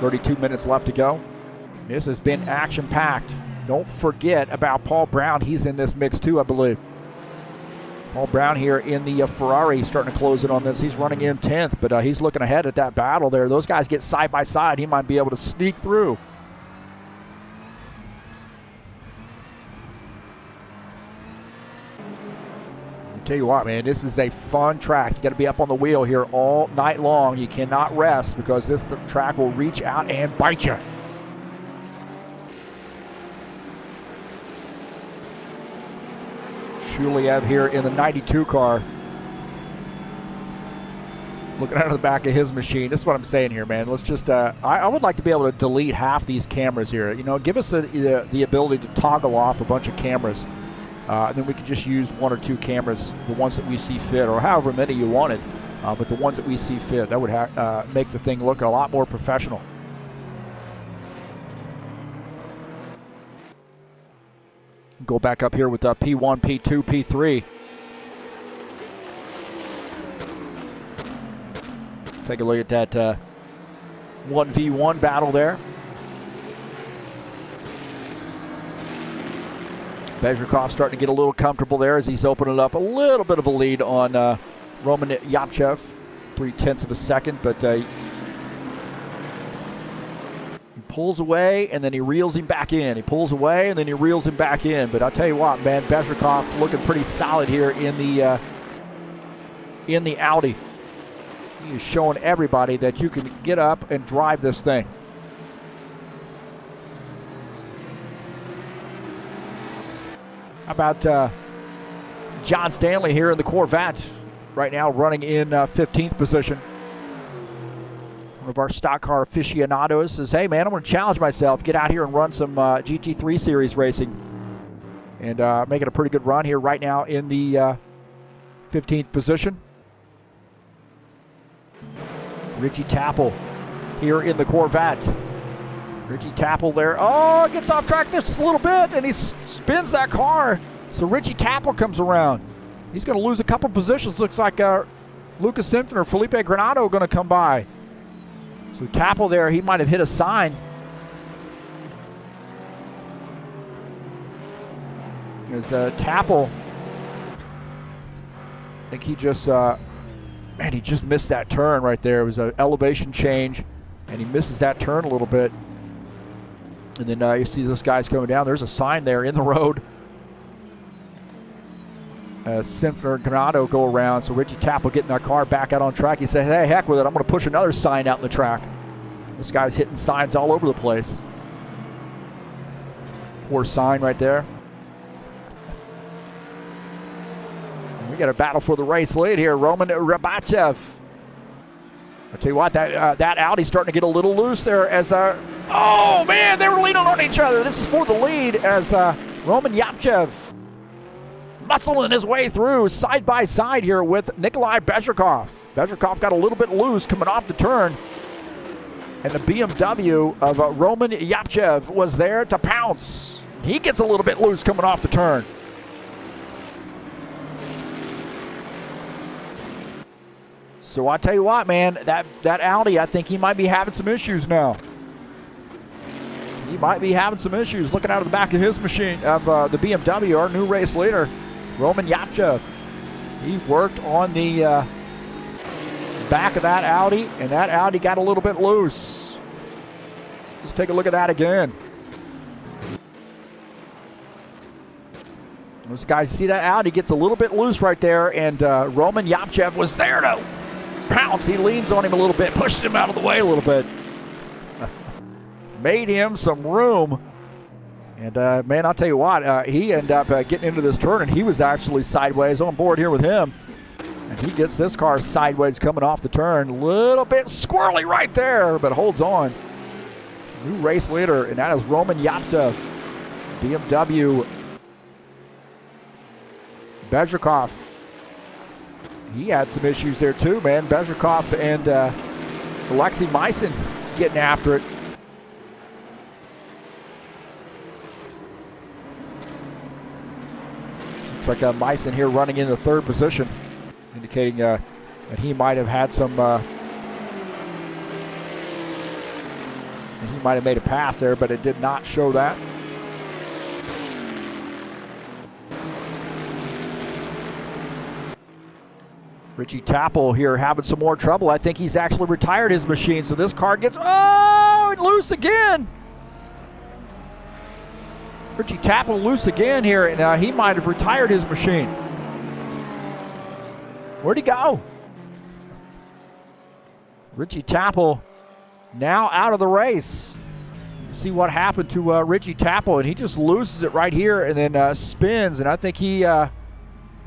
32 minutes left to go. This has been action-packed. Don't forget about Paul Brown. He's in this mix too, I believe. Paul Brown here in the Ferrari starting to close in on this. He's running in 10th, but he's looking ahead at that battle there. Those guys get side by side. He might be able to sneak through. I'll tell you what, man, this is a fun track. You got to be up on the wheel here all night long. You cannot rest because the track will reach out and bite you. Shuliev here in the 92 car. Looking out of the back of his machine. This is what I'm saying here, man. Let's just, I would like to be able to delete half these cameras here. You know, give us the ability to toggle off a bunch of cameras. And then we can just use 1 or 2 cameras, the ones that we see fit, or however many you wanted. But the ones that we see fit, that would make the thing look a lot more professional. Go back up here with P1, P2, P3. Take a look at that 1v1 battle there. Bezhrikov starting to get a little comfortable there as he's opening up a little bit of a lead on Roman Yapchev. 0.3 of a second, but he pulls away and then he reels him back in. He pulls away and then he reels him back in. But I'll tell you what, man, Bezhrikov looking pretty solid here in the Audi. He's showing everybody that you can get up and drive this thing. How about John Stanley here in the Corvette right now running in 15th position. one of our stock car aficionados, says, hey man, I'm going to challenge myself, get out here and run some GT3 series racing. And making a pretty good run here right now in the 15th position. Richie Tappel here in the Corvette. Richie Tappel there. Oh, gets off track just a little bit, and he spins that car. So Richie Tappel comes around. He's going to lose a couple positions. Looks like Lucas Simpson or Felipe Granado going to come by. So Tappel there, he might have hit a sign. As Tappel, I think he just, man, he just missed that turn right there. It was an elevation change, and he misses that turn a little bit. And then you see those guys coming down. There's a sign there in the road. Simpson and Granado go around, so Richie Tappel getting that car back out on track. He said, hey, heck with it. I'm going to push another sign out in the track. This guy's hitting signs all over the place. Poor sign right there. And we got a battle for the race lead here. Roman Rabachev. I tell you what, that Audi's starting to get a little loose there as oh man, they were leaning on each other. This is for the lead as Roman Yapchev muscling his way through side by side here with Nikolai Bezhikov. Bezhikov got a little bit loose coming off the turn, and the BMW of Roman Yapchev was there to pounce. He gets a little bit loose coming off the turn. So I tell you what, man, that Audi, I think he might be having some issues now. He might be having some issues looking out of the back of his machine, of the BMW, our new race leader, Roman Yapchev. He worked on the back of that Audi, and that Audi got a little bit loose. Let's take a look at that again. Those guys, see that Audi gets a little bit loose right there, and Roman Yapchev was there to pounce. He leans on him a little bit, pushes him out of the way a little bit. Made him some room. And man, I'll tell you what, he ended up getting into this turn, and he was actually sideways on board here with him. And he gets this car sideways coming off the turn. A little bit squirrely right there, but holds on. New race leader, and that is Roman Yapchev, BMW. Bezhikov, he had some issues there too, man. Bezhikov and Alexei Myson getting after it. Looks like Myson here running in the third position, indicating that he might have had some, he might have made a pass there, but it did not show that. Richie Tappel here having some more trouble. I think he's actually retired his machine, so this car gets, loose again. Richie Tappel loose again here, and he might have retired his machine. Where'd he go? Richie Tappel now out of the race. See what happened to Richie Tappel, and he just loses it right here and then spins, and I think he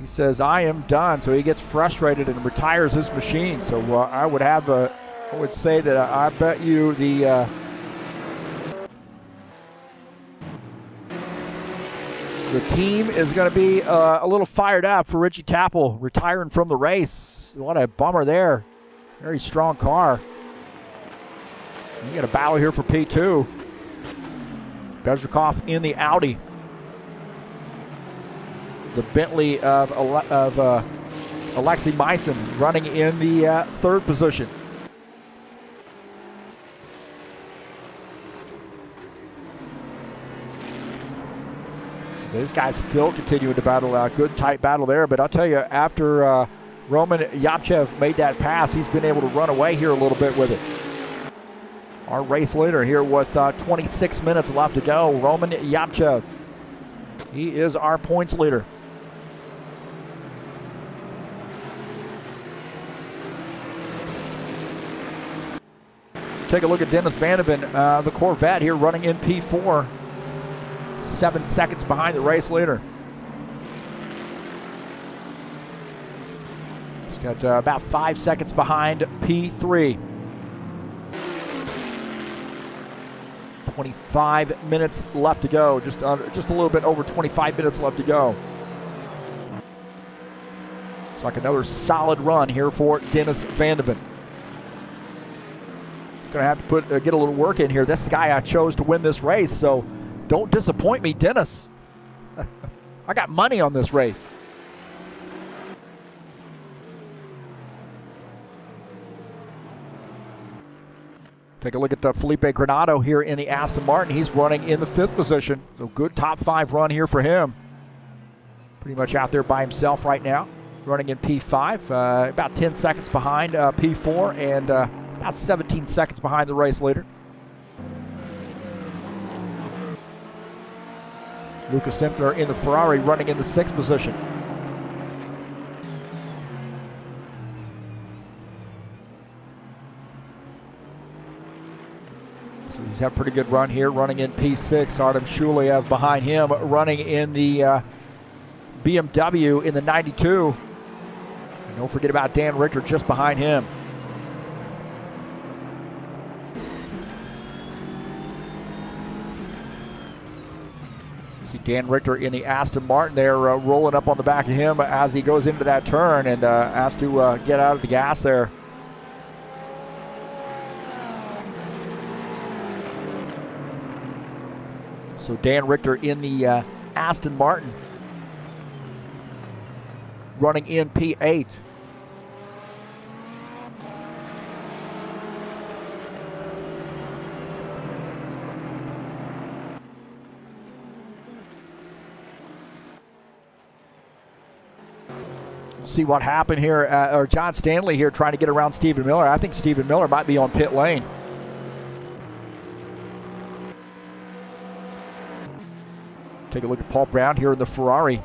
says, I am done, so he gets frustrated and retires his machine. So I would say that I bet you the team is going to be a little fired up for Richie Tappel retiring from the race. What a bummer there. Very strong car. You got a battle here for P2. Bezhikov in the Audi. The Bentley of Alexei Myson running in the third position. These guys still continuing to battle out. Good tight battle there, but I'll tell you, after Roman Yapchev made that pass, he's been able to run away here a little bit with it. Our race leader here with 26 minutes left to go, Roman Yapchev. He is our points leader. Take a look at Dennis Vandeven, the Corvette here running in P4. 7 seconds behind the race leader. He's got about 5 seconds behind P3. 25 minutes left to go. Just a little bit over 25 minutes left to go. It's like another solid run here for Dennis Van de Ven. Going to have to get a little work in here. This guy I chose to win this race, so don't disappoint me, Dennis. I got money on this race. Take a look at Felipe Granado here in the Aston Martin. He's running in the 5th position. So good top 5 run here for him. Pretty much out there by himself right now. Running in P5, about 10 seconds behind P4 and about 17 seconds behind the race leader. Lucas Simpler in the Ferrari running in the 6th position. So he's had a pretty good run here, running in P6. Artem Shuliev behind him, running in the BMW in the 92. And don't forget about Dan Richter just behind him. See Dan Richter in the Aston Martin there, rolling up on the back of him as he goes into that turn and has to get out of the gas there. So Dan Richter in the Aston Martin, running in P8. See what happened here, or John Stanley here trying to get around Stephen Miller. I think Stephen Miller might be on pit lane. Take a look at Paul Brown here in the Ferrari.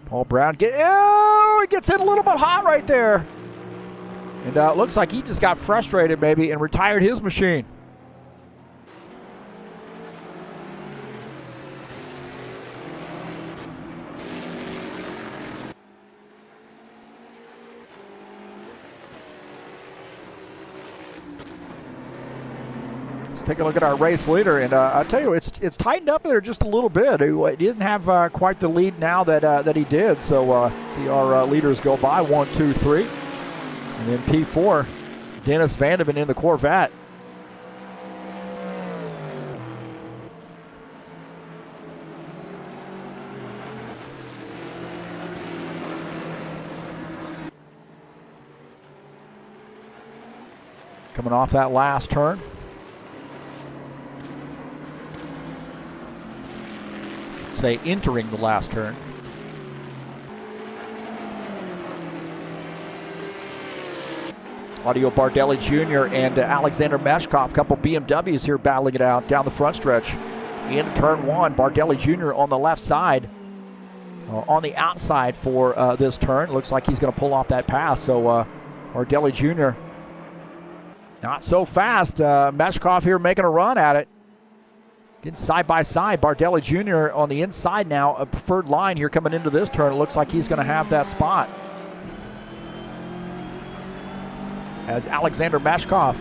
Paul Brown he gets hit a little bit hot right there. And it looks like he just got frustrated maybe and retired his machine. Take a look at our race leader, and I tell you, it's tightened up there just a little bit. He doesn't have quite the lead now that he did. So see our leaders go by 1, 2, 3, and then P4, Dennis Van de Ven in the Corvette. Coming off that last turn. Say entering the last turn. Claudio Bardelli Jr. and Alexander Meshkov, couple BMWs here battling it out down the front stretch. In turn 1, Bardelli Jr. on the left side, on the outside for this turn. Looks like he's going to pull off that pass. So Bardelli Jr. not so fast. Meshkov here making a run at it. Getting side by side. Bardelli Jr. on the inside now, a preferred line here coming into this turn. It looks like he's going to have that spot. As Alexander Meshkov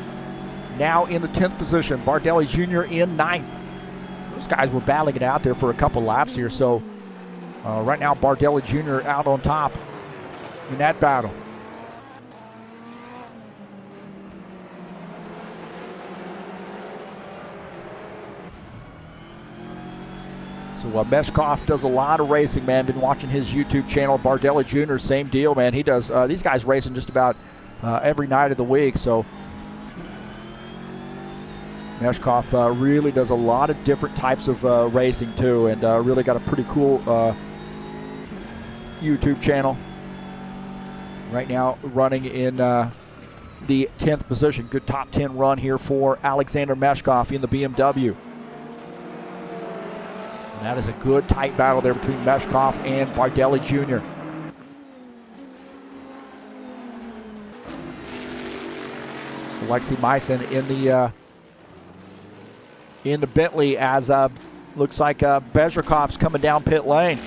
now in the 10th position. Bardelli Jr. in 9th. Those guys were battling it out there for a couple laps here. So right now Bardelli Jr. out on top in that battle. So Meshkov does a lot of racing, man. Been watching his YouTube channel. Bardelli Jr., same deal, man. He does these guys racing just about every night of the week. So Meshkov really does a lot of different types of racing too, and really got a pretty cool YouTube channel. Right now running in the 10th position. Good top 10 run here for Alexander Meshkov in the BMW. And that is a good tight battle there between Meshkov and Bardelli Jr. Alexei Maisen in the Bentley as looks like Bezrikov's coming down pit lane.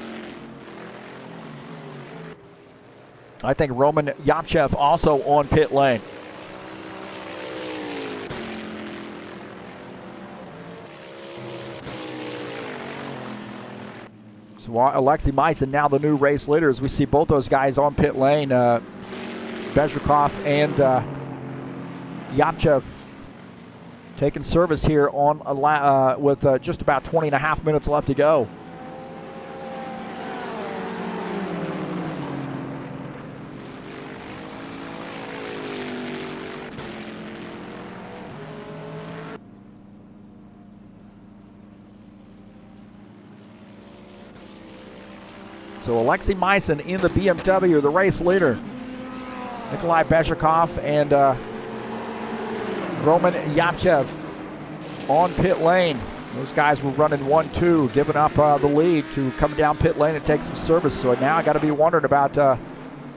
I think Roman Yapchev also on pit lane. So Alexei Meissen now the new race leader as we see both those guys on pit lane. Bezhikov and Yapchev taking service here on with just about 20.5 minutes left to go. So Alexei Meissen in the BMW, the race leader. Nikolai Bezhikov and Roman Yapchev on pit lane. Those guys were running 1-2, giving up the lead to come down pit lane and take some service. So now I got to be wondering about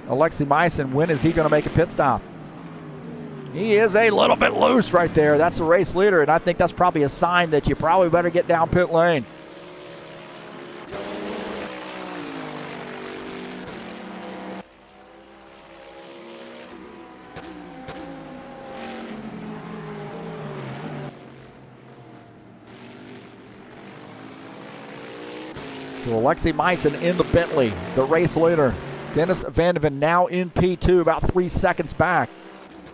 Alexei Meissen. When is he going to make a pit stop? He is a little bit loose right there. That's the race leader, and I think that's probably a sign that you probably better get down pit lane. So Alexei Meissen in the Bentley, the race leader. Dennis Vandeven now in P2, about 3 seconds back.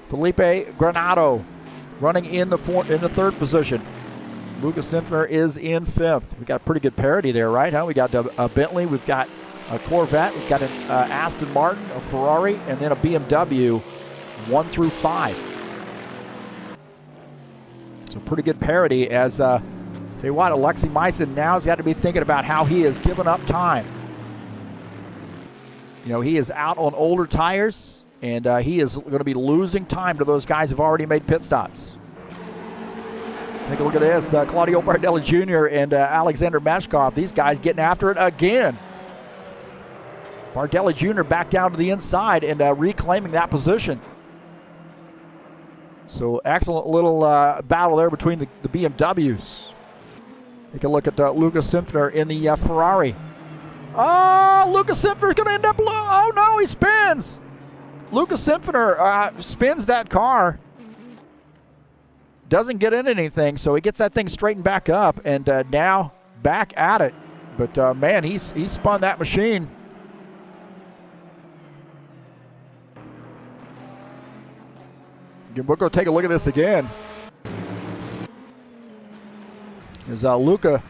Felipe Granado running in the third position. Lucas Sinfner is in fifth. We got a pretty good parity there, right? We got a Bentley, we've got a Corvette, we've got an Aston Martin, a Ferrari, and then a BMW, 1 through 5. So pretty good parity as tell you what, Alexei Meissen now has got to be thinking about how he has given up time. You know, he is out on older tires, and he is going to be losing time to those guys who've already made pit stops. Take a look at this. Claudio Bardelli Jr. and Alexander Meshkov, these guys getting after it again. Bardelli Jr. back down to the inside and reclaiming that position. So excellent little battle there between the BMWs. Take a look at Lucas Sinfner in the Ferrari. Oh, Lucas Sinfner is going to end up, oh no, he spins. Lucas Sinfner spins that car. Doesn't get in anything, so he gets that thing straightened back up and now back at it. But man, he spun that machine. We'll go take a look at this again. As Luca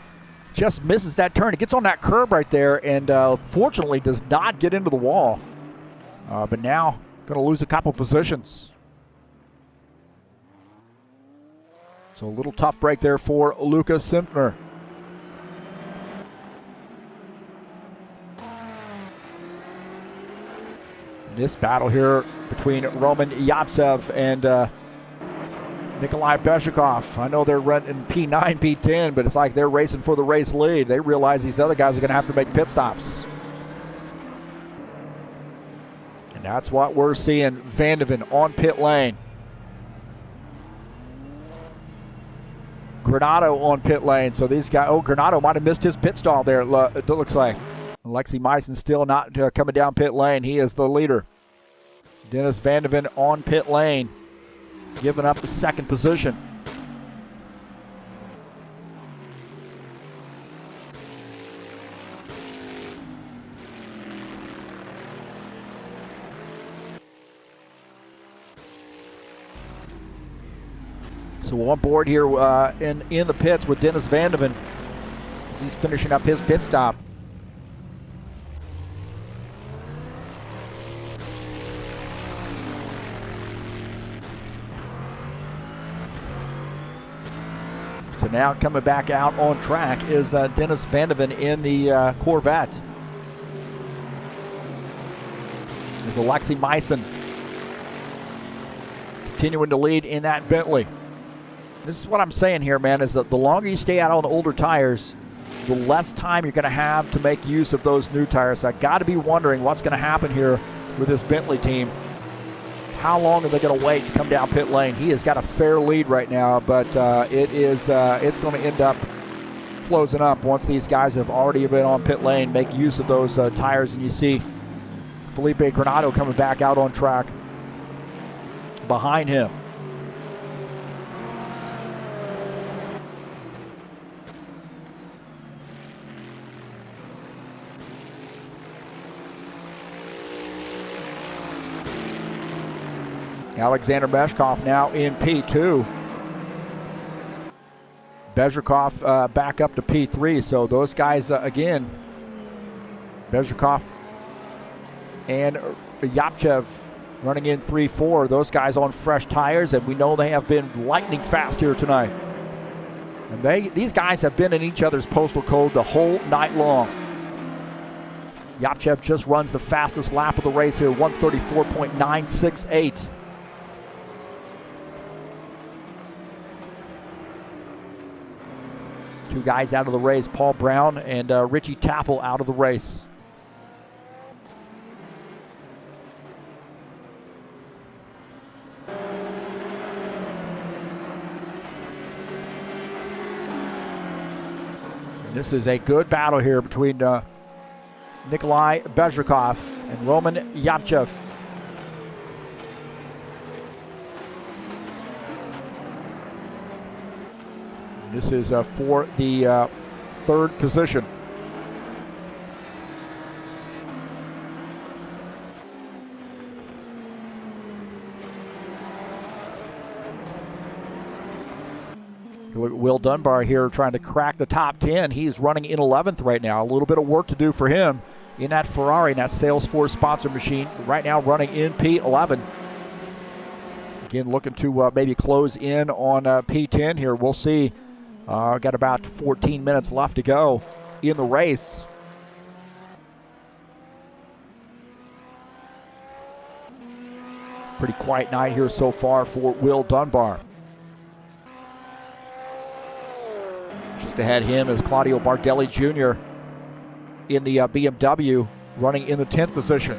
just misses that turn. He gets on that curb right there and fortunately does not get into the wall. But now going to lose a couple positions. So a little tough break there for Luca Sinfner. This battle here between Roman Yapchev and Nikolai Bezhikov. I know they're running P9, P10, but it's like they're racing for the race lead. They realize these other guys are going to have to make pit stops. And that's what we're seeing. Vandeven on pit lane. Granado on pit lane. So these guys, Granado might have missed his pit stall there, it looks like. Alexei Meissen still not coming down pit lane. He is the leader. Dennis Vandeven on pit lane, giving up the second position. So on board here in the pits with Dennis Vandeven as he's finishing up his pit stop. So now coming back out on track is Dennis Vandeven in the Corvette. Is Alexei Meissen continuing to lead in that Bentley. This is what I'm saying here, man, is that the longer you stay out on the older tires, the less time you're going to have to make use of those new tires. So I got to be wondering what's going to happen here with this Bentley team. How long are they going to wait to come down pit lane? He has got a fair lead right now, but it's going to end up closing up once these guys have already been on pit lane, make use of those tires. And you see Felipe Granado coming back out on track behind him. Alexander Meshkov now in P2. Bezrikov back up to P3. So those guys, again, Bezrikov and Yapchev running in 3-4. Those guys on fresh tires, and we know they have been lightning fast here tonight. And these guys have been in each other's postal code the whole night long. Yapchev just runs the fastest lap of the race here, 134.968. Two guys out of the race, Paul Brown and Richie Tappel out of the race. This is a good battle here between Nikolai Bezrikov and Roman Yapchev. This is for the third position. Look at Will Dunbar here trying to crack the top 10. He's running in 11th right now. A little bit of work to do for him in that Ferrari, in that Salesforce sponsor machine. Right now running in P11. Again, looking to maybe close in on P10 here. We'll see. Got about 14 minutes left to go in the race. Pretty quiet night here so far for Will Dunbar. Just ahead of him is Claudio Bardelli Jr. in the BMW, running in the 10th position.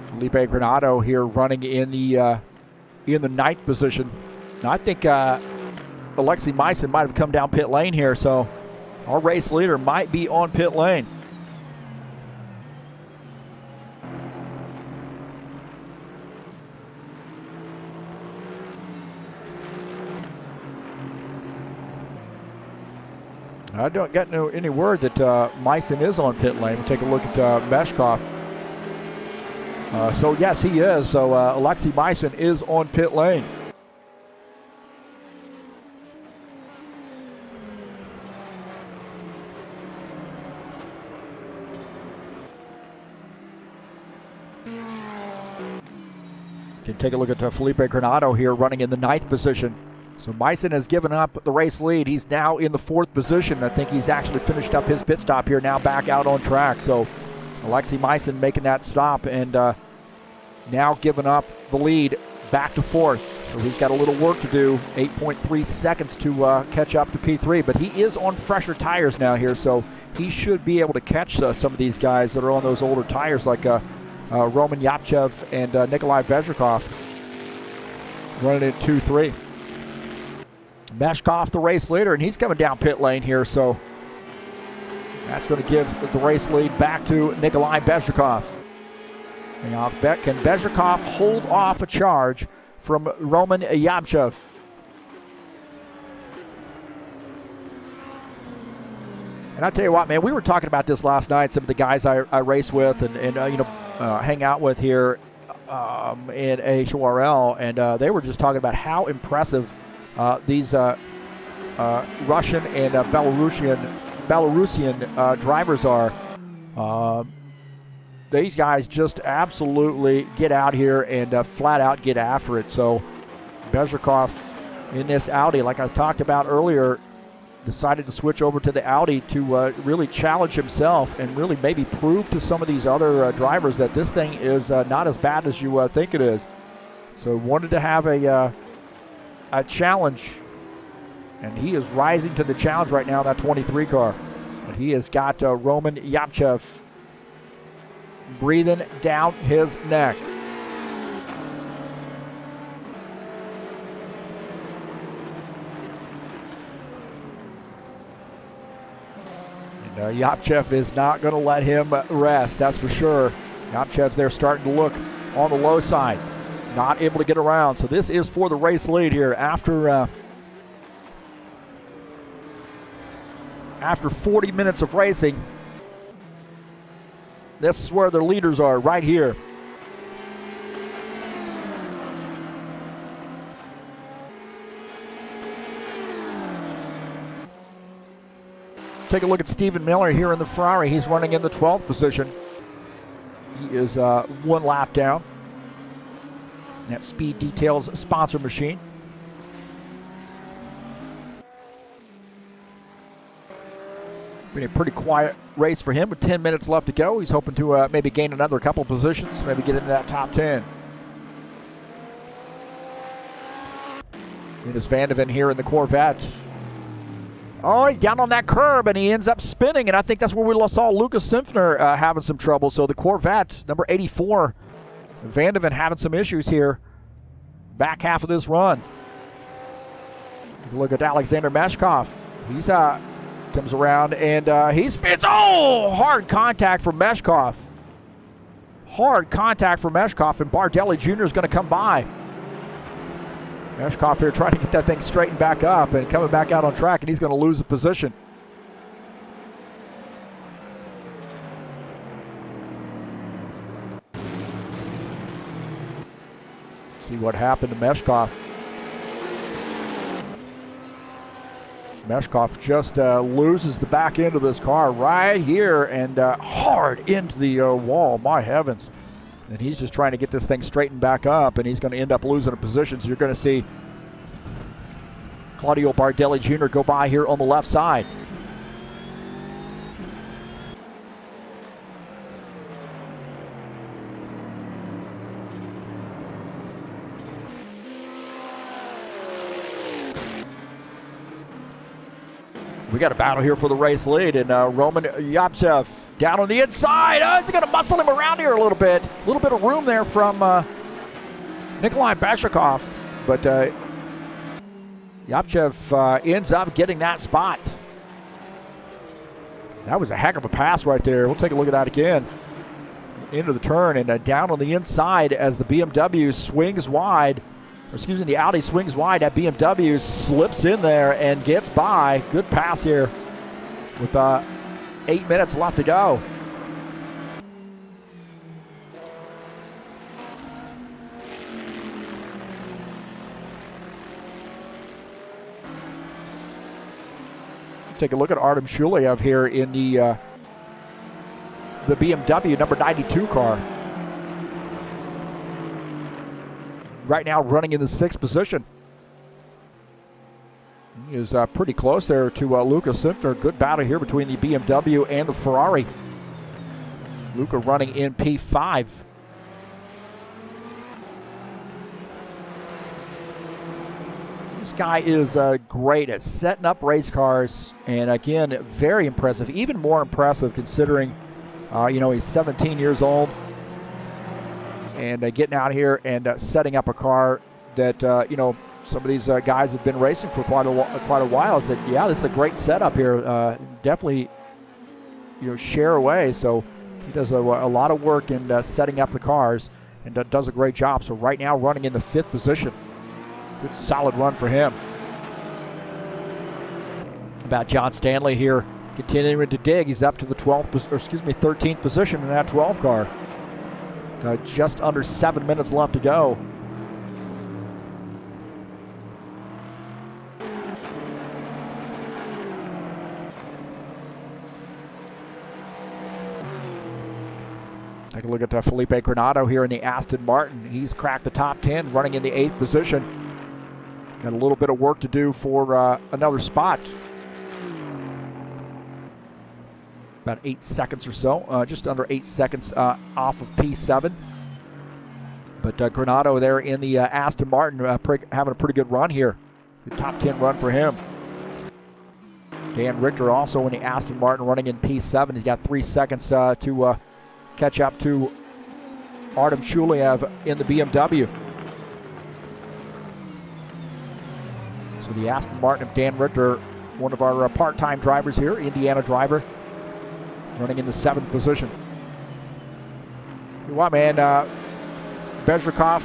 Felipe Granado here running in the 9th position. Now I think Alexei Maisen might have come down pit lane here, so our race leader might be on pit lane. I don't get any word that Maisen is on pit lane. We'll take a look at Meshkov. So yes, he is. So Alexei Maisen is on pit lane. Can take a look at Felipe Granado here running in the 9th position. So Maisen has given up the race lead. He's now in the 4th position. I think he's actually finished up his pit stop here, now back out on track. So Alexei Maisen making that stop and now giving up the lead back to 4th. So he's got a little work to do, 8.3 seconds to catch up to P3. But he is on fresher tires now here, so he should be able to catch some of these guys that are on those older tires like Roman Yapchev and Nikolai Bezrikov running in 2-3. Meshkov, the race leader, and he's coming down pit lane here, so that's going to give the race lead back to Nikolai Bezrikov. Now, can Bezrikov hold off a charge from Roman Yapchev? And I'll tell you what, man, we were talking about this last night, some of the guys I race with and hang out with here in HORL, and they were just talking about how impressive these Russian and Belarusian drivers are. These guys just absolutely get out here and flat out get after it. So Bezrikov in this Audi, like I talked about earlier, decided to switch over to the Audi to really challenge himself and really maybe prove to some of these other drivers that this thing is not as bad as you think it is. So wanted to have a challenge, and he is rising to the challenge right now in that 23 car. And he has got Roman Yapchev breathing down his neck. And Yapchev is not going to let him rest, that's for sure. Yapchev's there starting to look on the low side, not able to get around. So this is for the race lead here after after 40 minutes of racing. This is where their leaders are, right here. Take a look at Stephen Miller here in the Ferrari. He's running in the 12th position. He is 1 lap down. That Speed Details sponsor machine. Been a pretty quiet race for him with 10 minutes left to go. He's hoping to maybe gain another couple positions, maybe get into that top 10. It is Van de Ven here in the Corvette. Oh, he's down on that curb, and he ends up spinning, and I think that's where we saw Lucas Simpfner having some trouble. So the Corvette, number 84, Van de Ven having some issues here. Back half of this run. Look at Alexander Meshkov. He's comes around, and he spins. Oh, hard contact from Meshkov. Hard contact from Meshkov, and Bardelli Jr. is going to come by. Meshkov here trying to get that thing straightened back up and coming back out on track, and he's going to lose a position. See what happened to Meshkov. Meshkov just loses the back end of this car right here, and hard into the wall. My heavens. And he's just trying to get this thing straightened back up, and he's going to end up losing a position. So you're going to see Claudio Bardelli Jr. go by here on the left side. We got a battle here for the race lead, and Roman Yapchev down on the inside. Oh, he's going to muscle him around here a little bit. A little bit of room there from Nikolai Bashikov, but Yapchev ends up getting that spot. That was a heck of a pass right there. We'll take a look at that again. Into the turn and down on the inside as the BMW swings wide. Excuse me, the Audi swings wide. That BMW slips in there and gets by. Good pass here with 8 minutes left to go. Take a look at Artem Shulyev here in the BMW number 92 car. Right now running in the 6th position. He is pretty close there to Lucas Simpfner. Good battle here between the BMW and the Ferrari. Luca running in P5. This guy is great at setting up race cars, and again, very impressive. Even more impressive considering, he's 17 years old. And getting out here and setting up a car that, some of these guys have been racing for quite a while. Said, yeah, this is a great setup here. Definitely, share away. So he does a lot of work in setting up the cars and does a great job. So right now running in the 5th position. Good solid run for him. About John Stanley here continuing to dig. He's up to the 13th position in that 12 car. Just under 7 minutes left to go. Take a look at Felipe Granado here in the Aston Martin. He's cracked the top 10, running in the 8th position. Got a little bit of work to do for another spot. About 8 seconds or so, just under 8 seconds off of P7. But Granado there in the Aston Martin having a pretty good run here. Good top 10 run for him. Dan Richter also in the Aston Martin running in P7. He's got 3 seconds to catch up to Artem Shulyev in the BMW. So the Aston Martin of Dan Richter, one of our part-time drivers here, Indiana driver, running in the 7th position. What, man? Bezrikov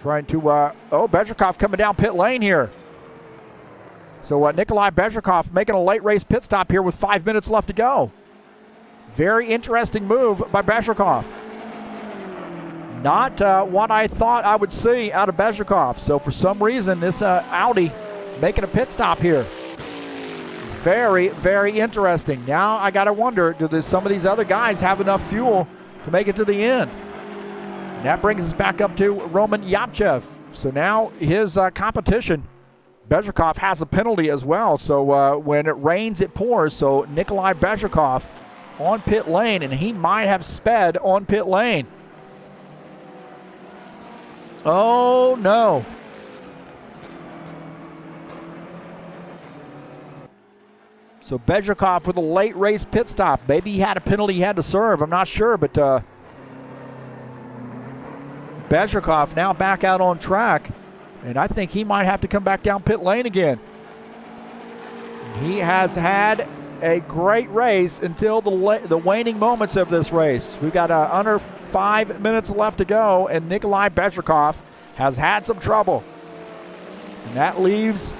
trying to... Bezrikov coming down pit lane here. So Nikolai Bezhikov making a late race pit stop here with 5 minutes left to go. Very interesting move by Bezhikov. Not what I thought I would see out of Bezhikov. So for some reason, this Audi making a pit stop here. Very, very interesting. Now I got to wonder, do some of these other guys have enough fuel to make it to the end? And that brings us back up to Roman Yapchev. So now his competition, Bezhikov, has a penalty as well. So when it rains, it pours. So Nikolai Bezhikov on pit lane, and he might have sped on pit lane. Oh, no. So Bezhikov with a late race pit stop. Maybe he had a penalty he had to serve. I'm not sure, but Bezhikov now back out on track, and I think he might have to come back down pit lane again. He has had a great race until the waning moments of this race. We've got under 5 minutes left to go, and Nikolai Bezhikov has had some trouble. And that leaves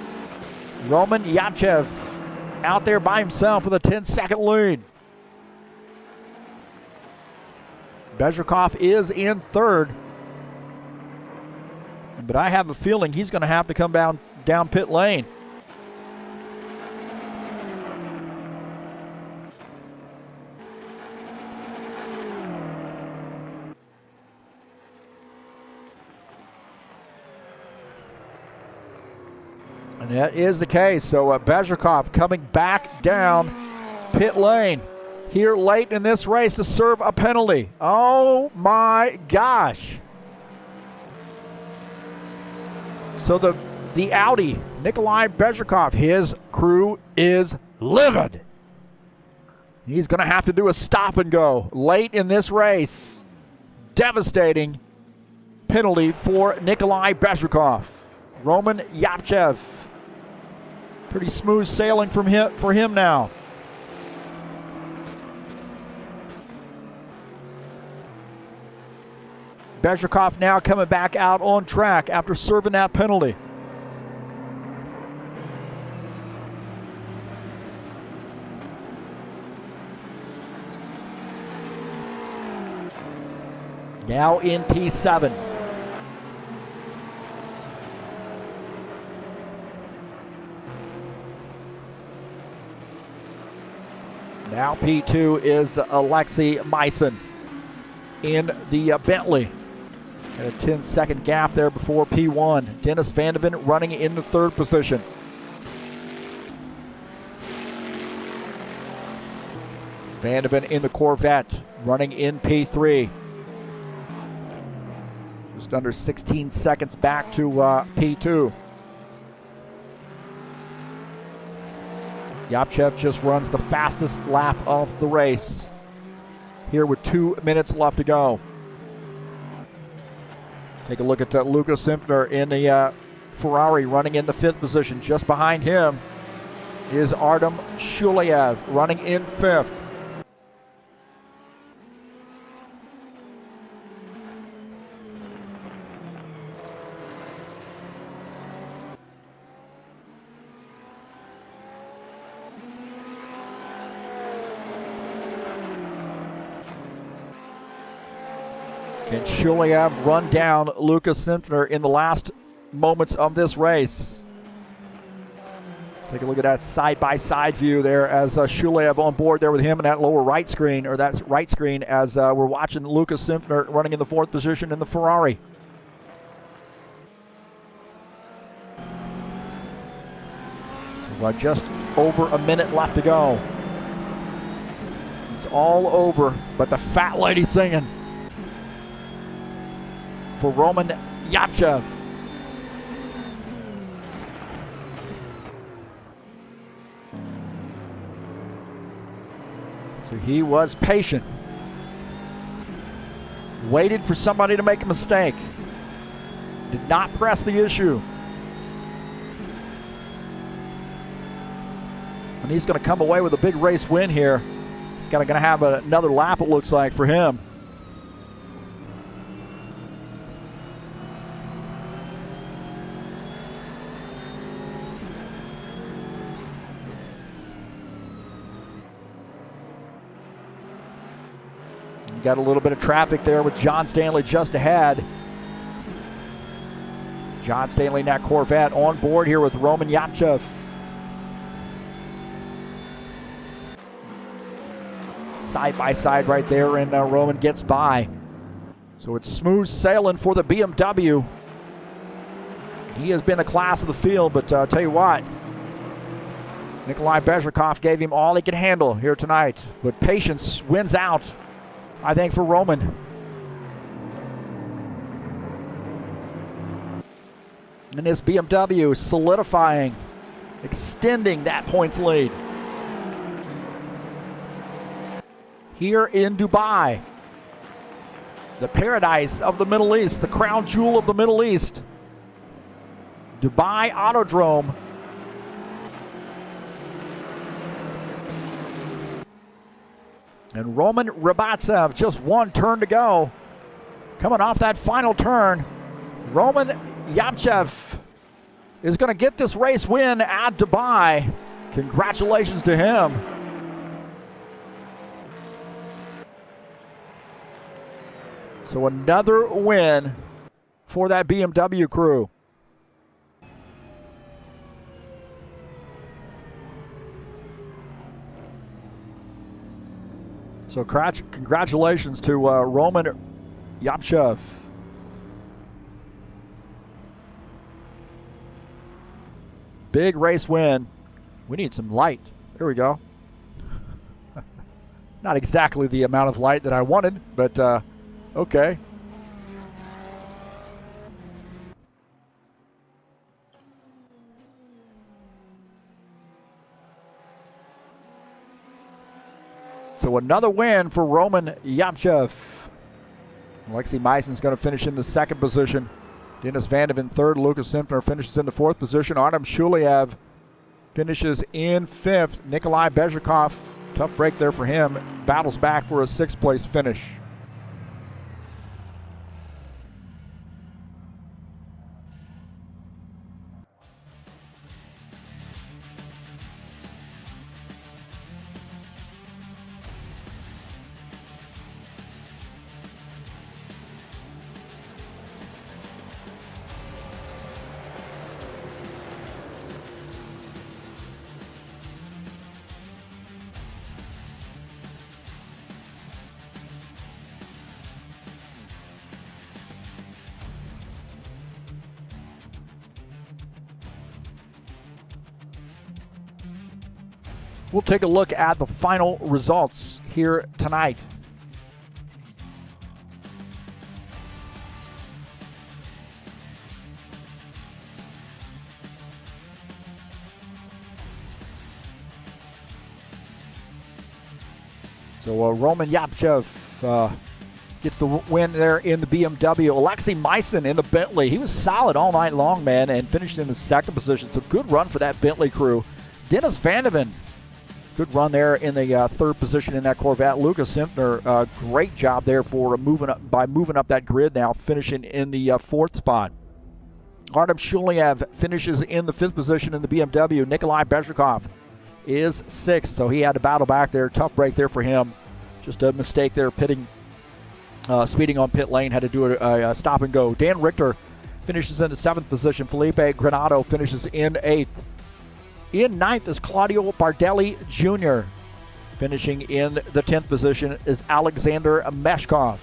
Roman Yapchev out there by himself with a 10-second lead. Bezhikov is in third, but I have a feeling he's going to have to come down pit lane. And that is the case. So Bezhikov coming back down pit lane here late in this race to serve a penalty. Oh my gosh. So the Audi, Nikolai Bezhikov, his crew is livid. He's going to have to do a stop and go late in this race. Devastating penalty for Nikolai Bezhikov. Roman Yapchev. Pretty smooth sailing for him now. Bezhikov now coming back out on track after serving that penalty. Now in P7. Now P2 is Alexei Maisen in the Bentley. And a 10-second gap there before P1. Dennis Van de Ven running in the third position. Van de Ven in the Corvette running in P3. Just under 16 seconds back to P2. Yapchev just runs the fastest lap of the race here with 2 minutes left to go. Take a look at Lukas Simfner in the Ferrari running in the fifth position. Just behind him is Artem Shuliev running in fifth. Can Shuliev run down Lukas Simfner in the last moments of this race? Take a look at that side-by-side view there as Shuliev on board there with him in that lower right screen, or that right screen, as we're watching Lukas Simfner running in the fourth position in the Ferrari. So just over a minute left to go. It's all over, but the fat lady singing for Roman Yapchev. So he was patient. Waited for somebody to make a mistake. Did not press the issue. And he's going to come away with a big race win here. He's going to have another lap, it looks like, for him. Got a little bit of traffic there with John Stanley just ahead. John Stanley in that Corvette on board here with Roman Yapchev. Side by side right there, and Roman gets by. So it's smooth sailing for the BMW. He has been a class of the field, but I'll tell you what, Nikolai Bezhikov gave him all he could handle here tonight. But patience wins out, I think, for Roman. And this BMW solidifying, extending that points lead. Here in Dubai, the paradise of the Middle East, the crown jewel of the Middle East. Dubai Autodrome. And Roman Rabatsev, just one turn to go. Coming off that final turn, Roman Yapchev is going to get this race win at Dubai. Congratulations to him. So another win for that BMW crew. So congratulations to Roman Yapchev. Big race win. We need some light. Here we go. Not exactly the amount of light that I wanted, but okay. So another win for Roman Yapchev. Alexei Meissen's going to finish in the second position. Dennis Van in third. Lucas Simpner finishes in the fourth position. Artem Shuliev finishes in fifth. Nikolai Bezhikov, tough break there for him, battles back for a sixth place finish. We'll take a look at the final results here tonight. So Roman Yapchev gets the win there in the BMW. Alexei Meissen in the Bentley. He was solid all night long, man, and finished in the second position. So good run for that Bentley crew. Dennis Van, good run there in the third position in that Corvette. Lucas Simpner, great job there for moving up that grid now, finishing in the fourth spot. Artem Shuliev finishes in the fifth position in the BMW. Nikolai Bezhikov is sixth, so he had to battle back there. Tough break there for him. Just a mistake there, speeding on pit lane, had to do a stop and go. Dan Richter finishes in the seventh position. Felipe Granado finishes in eighth. In ninth is Claudio Bardelli Jr. Finishing in the 10th position is Alexander Meshkov.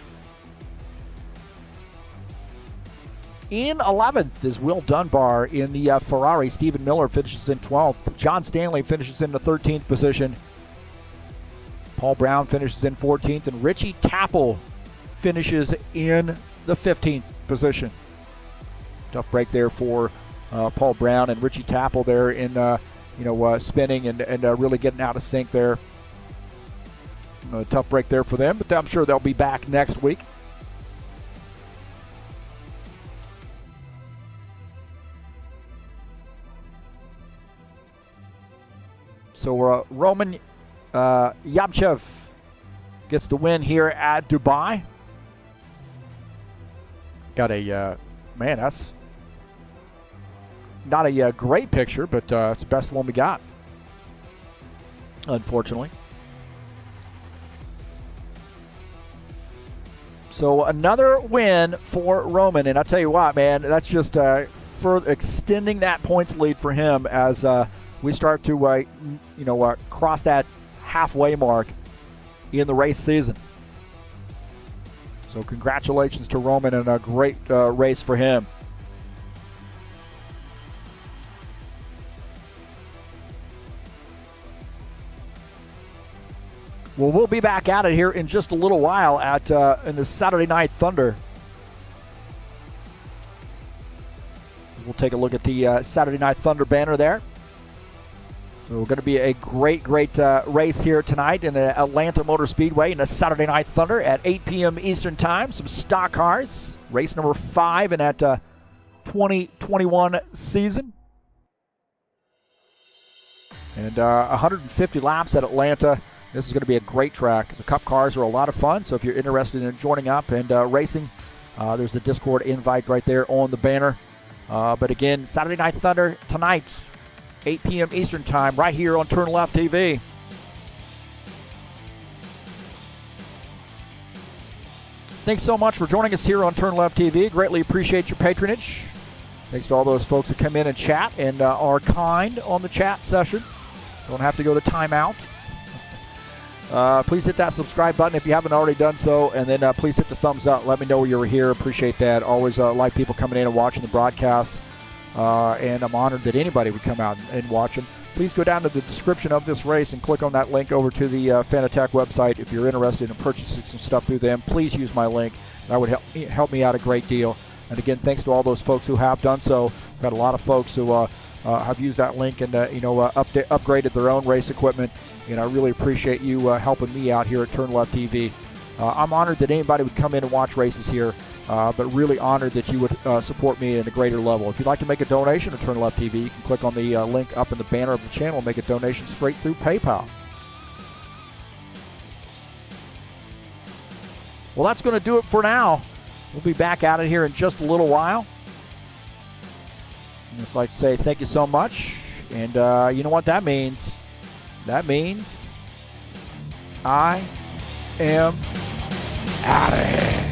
In 11th is Will Dunbar in the Ferrari. Stephen Miller finishes in 12th. John Stanley finishes in the 13th position. Paul Brown finishes in 14th. And Richie Tappel finishes in the 15th position. Tough break there for Paul Brown and Richie Tappel there in spinning and really getting out of sync there. A tough break there for them, but I'm sure they'll be back next week. So Roman Yapchev gets the win here at Dubai. Got a, man, that's not a great picture, but it's the best one we got, unfortunately. So another win for Roman, and I tell you what, man, that's just further extending that points lead for him as we start to, cross that halfway mark in the race season. So congratulations to Roman, and a great race for him. Well, we'll be back at it here in just a little while in the Saturday Night Thunder. We'll take a look at the Saturday Night Thunder banner there. So we're going to be a great race here tonight in the Atlanta Motor Speedway in the Saturday Night Thunder at 8 p.m. Eastern Time. Some stock cars. Race number 5 in that 2021 season. And 150 laps at Atlanta. This is going to be a great track. The Cup cars are a lot of fun, so if you're interested in joining up and racing, there's the Discord invite right there on the banner. But again, Saturday Night Thunder tonight, 8 p.m. Eastern Time, right here on TurnLeftTV. Thanks so much for joining us here on TurnLeftTV. Greatly appreciate your patronage. Thanks to all those folks that come in and chat and are kind on the chat session. Don't have to go to timeout. Please hit that subscribe button if you haven't already done so, and then please hit the thumbs up. Let me know you were here. Appreciate that. Always like people coming in and watching the broadcast, and I'm honored that anybody would come out and watch them. Please go down to the description of this race and click on that link over to the Fanatec website if you're interested in purchasing some stuff through them. Please use my link. That would help me out a great deal. And again, thanks to all those folks who have done so. We've got a lot of folks who have used that link and upgraded their own race equipment. And I really appreciate you helping me out here at TurnLeftTV. I'm honored that anybody would come in and watch races here, but really honored that you would support me at a greater level. If you'd like to make a donation to TurnLeftTV, you can click on the link up in the banner of the channel and make a donation straight through PayPal. Well, that's going to do it for now. We'll be back at it here in just a little while. I'd just like to say thank you so much. And you know what that means? That means I am out of here.